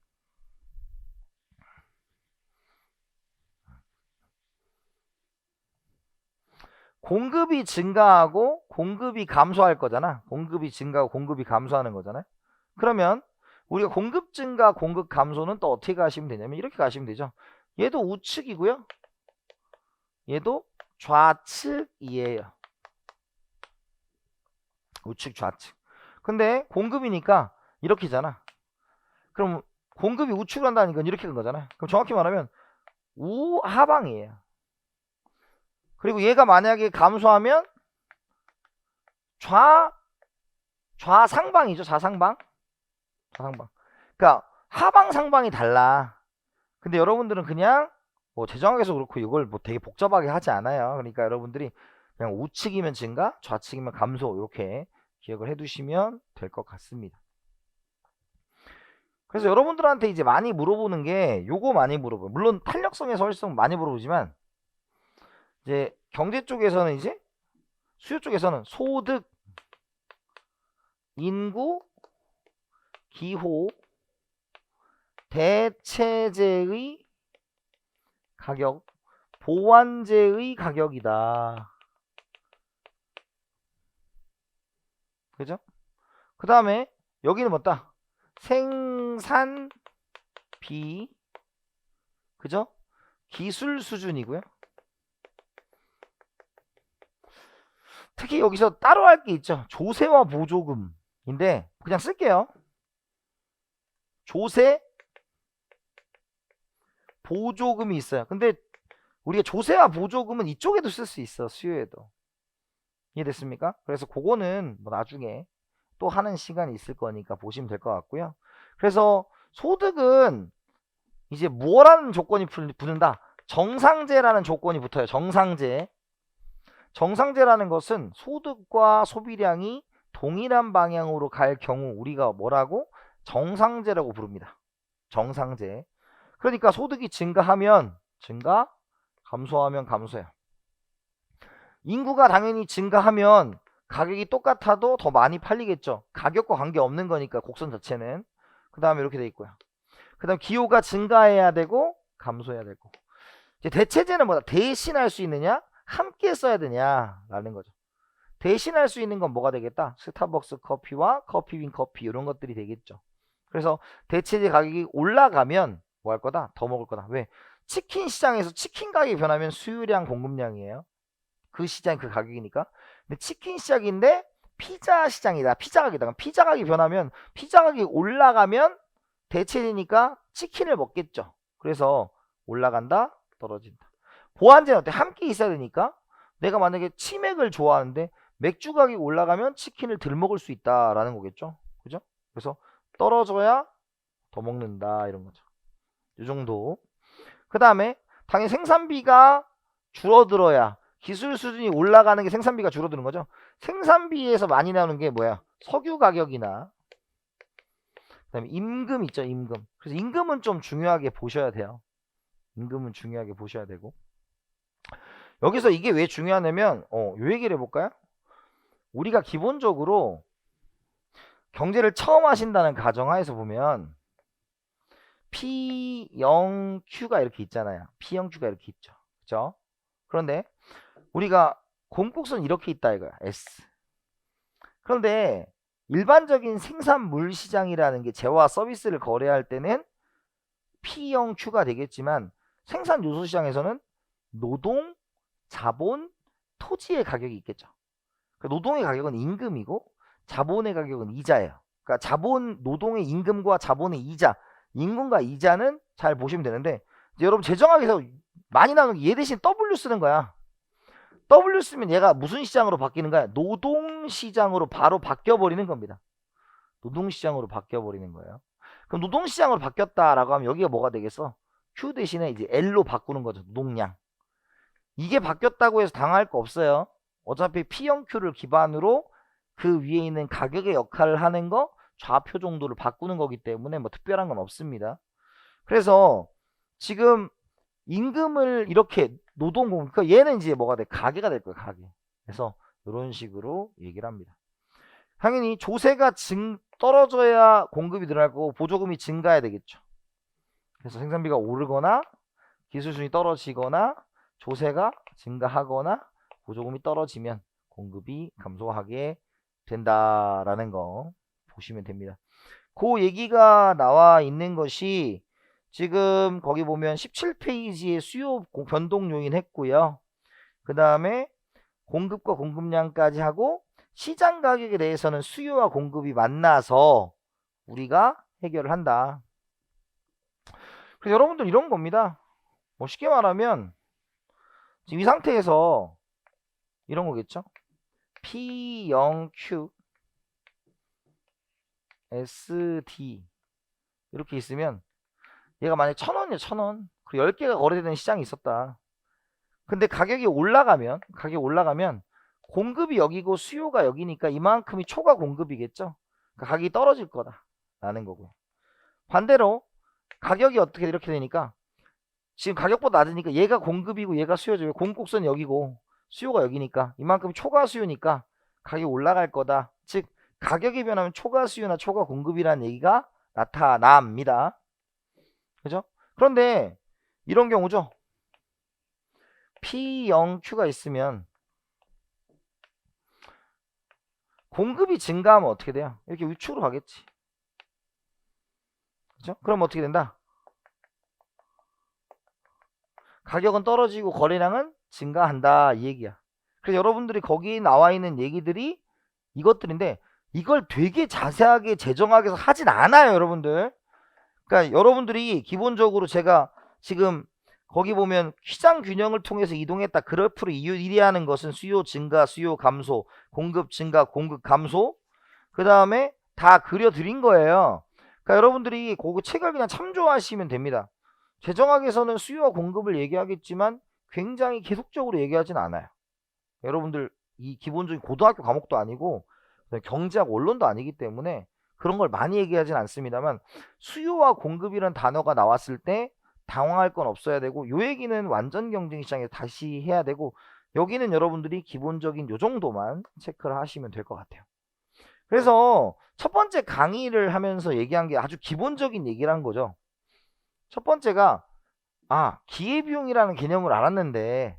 공급이 증가하고 공급이 감소할 거잖아. 공급이 증가하고 공급이 감소하는 거잖아요. 그러면 우리가 공급 증가, 공급 감소는 또 어떻게 가시면 되냐면 이렇게 가시면 되죠. 얘도 우측이고요. 얘도 좌측이에요. 우측, 좌측. 근데 공급이니까 이렇게잖아. 그럼 공급이 우측으로 한다는 건 이렇게 된 거잖아. 그럼 정확히 말하면 우하방이에요. 그리고 얘가 만약에 감소하면 좌상방이죠. 좌상방. 하상방. 그러니까 하방 상방이 달라. 근데 여러분들은 그냥 뭐 재정학에서 그렇고 이걸 뭐 되게 복잡하게 하지 않아요. 그러니까 여러분들이 그냥 우측이면 증가, 좌측이면 감소 이렇게 기억을 해두시면 될 것 같습니다. 그래서 여러분들한테 이제 많이 물어보는 게 요거 많이 물어봐요. 물론 탄력성에서 활성 많이 물어보지만 이제 경제 쪽에서는 이제 수요 쪽에서는 소득, 인구, 기호, 대체재의 가격, 보완재의 가격이다. 그죠? 그 다음에 여기는 뭐다? 생산비, 그죠? 기술 수준이고요. 특히 여기서 따로 할 게 있죠. 조세와 보조금인데 그냥 쓸게요. 조세, 보조금이 있어요. 근데 우리가 조세와 보조금은 이쪽에도 쓸 수 있어. 수요에도. 이해됐습니까? 그래서 그거는 뭐 나중에 또 하는 시간이 있을 거니까 보시면 될 것 같고요. 그래서 소득은 이제 뭐라는 조건이 붙는다? 정상제라는 조건이 붙어요. 정상제. 정상제라는 것은 소득과 소비량이 동일한 방향으로 갈 경우 우리가 뭐라고? 정상제라고 부릅니다. 정상제. 그러니까 소득이 증가하면 증가, 감소하면 감소해요. 인구가 당연히 증가하면 가격이 똑같아도 더 많이 팔리겠죠. 가격과 관계없는 거니까 곡선 자체는. 그 다음에 이렇게 돼 있고요. 그 다음 기호가 증가해야 되고 감소해야 되고. 이제 대체제는 뭐다? 대신할 수 있느냐? 함께 써야 되냐? 라는 거죠. 대신할 수 있는 건 뭐가 되겠다? 스타벅스 커피와 커피빈 커피 이런 것들이 되겠죠. 그래서 대체제 가격이 올라가면 뭐 할 거다? 더 먹을 거다. 왜? 치킨 시장에서 치킨 가격이 변하면 수요량 공급량이에요. 그 시장 그 가격이니까. 근데 치킨 시장인데 피자 시장이다. 피자 가격이다. 피자 가격이 변하면 피자 가격이 올라가면 대체되니까 치킨을 먹겠죠. 그래서 올라간다, 떨어진다. 보완제는 어때? 함께 있어야 되니까 내가 만약에 치맥을 좋아하는데 맥주 가격이 올라가면 치킨을 덜 먹을 수 있다라는 거겠죠. 그죠? 그래서 떨어져야 더 먹는다 이런 거죠. 이 정도. 그 다음에 당연히 생산비가 줄어들어야 기술 수준이 올라가는 게 생산비가 줄어드는 거죠. 생산비에서 많이 나오는 게 뭐야? 석유 가격이나 그다음에 임금 있죠, 임금. 그래서 임금은 좀 중요하게 보셔야 돼요. 임금은 중요하게 보셔야 되고. 여기서 이게 왜 중요하냐면 요 얘기를 해볼까요? 우리가 기본적으로 경제를 처음 하신다는 가정하에서 보면 P0Q가 이렇게 있잖아요. P0Q가 이렇게 있죠. 그죠? 그런데 우리가 공국선 이렇게 있다 이거야. S. 그런데 일반적인 생산물 시장이라는 게 재화 서비스를 거래할 때는 P0Q가 되겠지만 생산 요소 시장에서는 노동, 자본, 토지의 가격이 있겠죠. 노동의 가격은 임금이고 자본의 가격은 이자예요. 그러니까 자본, 노동의 임금과 자본의 이자, 임금과 이자는 잘 보시면 되는데 이제 여러분 재정학에서 많이 나오는 게 얘 대신 W 쓰는 거야. W 쓰면 얘가 무슨 시장으로 바뀌는 거야? 노동시장으로 바로 바뀌어버리는 겁니다. 노동시장으로 바뀌어버리는 거예요. 그럼 노동시장으로 바뀌었다라고 하면 여기가 뭐가 되겠어? Q 대신에 이제 L로 바꾸는 거죠. 노동량. 이게 바뀌었다고 해서 당할 거 없어요. 어차피 P0Q를 기반으로 그 위에 있는 가격의 역할을 하는 거 좌표 정도를 바꾸는 거기 때문에 뭐 특별한 건 없습니다. 그래서 지금 임금을 이렇게 노동공, 그러니까 얘는 이제 뭐가 돼? 가계가 될 거예요, 가계. 그래서 이런 식으로 얘기를 합니다. 당연히 조세가 떨어져야 공급이 늘어날 거고 보조금이 증가해야 되겠죠. 그래서 생산비가 오르거나 기술순위 떨어지거나 조세가 증가하거나 보조금이 떨어지면 공급이 감소하게 된다라는 거 보시면 됩니다. 그 얘기가 나와 있는 것이 지금 거기 보면 17페이지에 수요 변동 요인 했고요. 그 다음에 공급과 공급량까지 하고 시장 가격에 대해서는 수요와 공급이 만나서 우리가 해결을 한다. 그래서 여러분들 이런 겁니다. 뭐 쉽게 말하면 지금 이 상태에서 이런 거겠죠. P0Q SD 이렇게 있으면 얘가 만약에 1,000원이야 1,000원. 그리고 10개가 거래되는 시장이 있었다. 근데 가격이 올라가면 공급이 여기고 수요가 여기니까 이만큼이 초과 공급이겠죠. 그러니까 가격이 떨어질 거다라는 거고요. 반대로 가격이 어떻게 이렇게 되니까 지금 가격보다 낮으니까 얘가 공급이고 얘가 수요죠. 공급곡선이 여기고 수요가 여기니까 이만큼 초과 수요니까 가격이 올라갈 거다. 즉 가격이 변하면 초과 수요나 초과 공급이라는 얘기가 나타납니다. 그죠? 그런데 이런 경우죠. P0Q가 있으면 공급이 증가하면 어떻게 돼요? 이렇게 우측으로 가겠지. 그죠? 그럼 어떻게 된다? 가격은 떨어지고 거래량은 증가한다 이 얘기야. 그래서 여러분들이 거기에 나와 있는 얘기들이 이것들인데 이걸 되게 자세하게 재정학에서 하진 않아요 여러분들. 그러니까 여러분들이 기본적으로 제가 지금 거기 보면 시장 균형을 통해서 이동했다 그래프를 이해하는 것은 수요 증가 수요 감소 공급 증가 공급 감소 그 다음에 다 그려드린 거예요. 그러니까 여러분들이 그 책을 그냥 참조하시면 됩니다. 재정학에서는 수요와 공급을 얘기하겠지만 굉장히 계속적으로 얘기하진 않아요. 여러분들 이 기본적인 고등학교 과목도 아니고 경제학 원론도 아니기 때문에 그런 걸 많이 얘기하진 않습니다만 수요와 공급이라는 단어가 나왔을 때 당황할 건 없어야 되고 요 얘기는 완전 경쟁 시장에서 다시 해야 되고 여기는 여러분들이 기본적인 요 정도만 체크를 하시면 될 것 같아요. 그래서 첫 번째 강의를 하면서 얘기한 게 아주 기본적인 얘기를 한 거죠. 첫 번째가 기회비용이라는 개념을 알았는데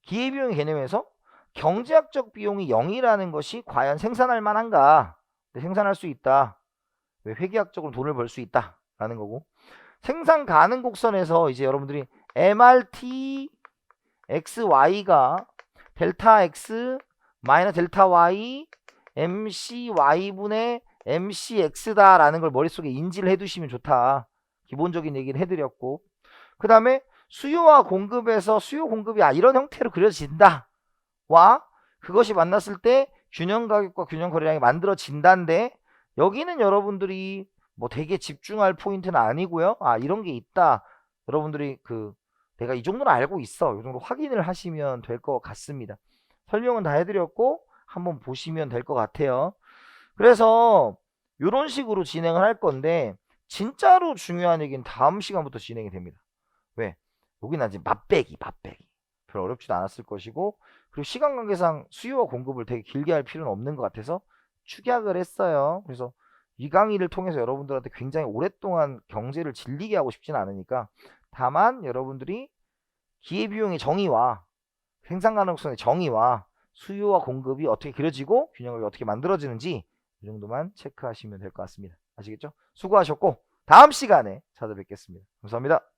기회비용의 개념에서 경제학적 비용이 0이라는 것이 과연 생산할 만한가? 생산할 수 있다. 왜 회계학적으로 돈을 벌 수 있다. 라는 거고 생산 가능 곡선에서 이제 여러분들이 MRT XY가 델타 X 마이너스 델타 Y MCY분의 MCX다 라는 걸 머릿속에 인지를 해두시면 좋다. 기본적인 얘기를 해드렸고 그 다음에 수요와 공급에서 수요 공급이 이런 형태로 그려진다. 와 그것이 만났을 때 균형 가격과 균형 거래량이 만들어진다인데 여기는 여러분들이 뭐 되게 집중할 포인트는 아니고요. 이런 게 있다. 여러분들이 내가 이 정도는 알고 있어. 이 정도 확인을 하시면 될 것 같습니다. 설명은 다 해드렸고 한번 보시면 될 것 같아요. 그래서 이런 식으로 진행을 할 건데 진짜로 중요한 얘기는 다음 시간부터 진행이 됩니다. 왜? 여기는 아직 맛배기 별 어렵지도 않았을 것이고 그리고 시간 관계상 수요와 공급을 되게 길게 할 필요는 없는 것 같아서 축약을 했어요. 그래서 이 강의를 통해서 여러분들한테 굉장히 오랫동안 경제를 질리게 하고 싶지는 않으니까 다만 여러분들이 기회비용의 정의와 생산 가능성의 정의와 수요와 공급이 어떻게 그려지고 균형이 어떻게 만들어지는지 이 정도만 체크하시면 될 것 같습니다. 아시겠죠? 수고하셨고 다음 시간에 찾아뵙겠습니다. 감사합니다.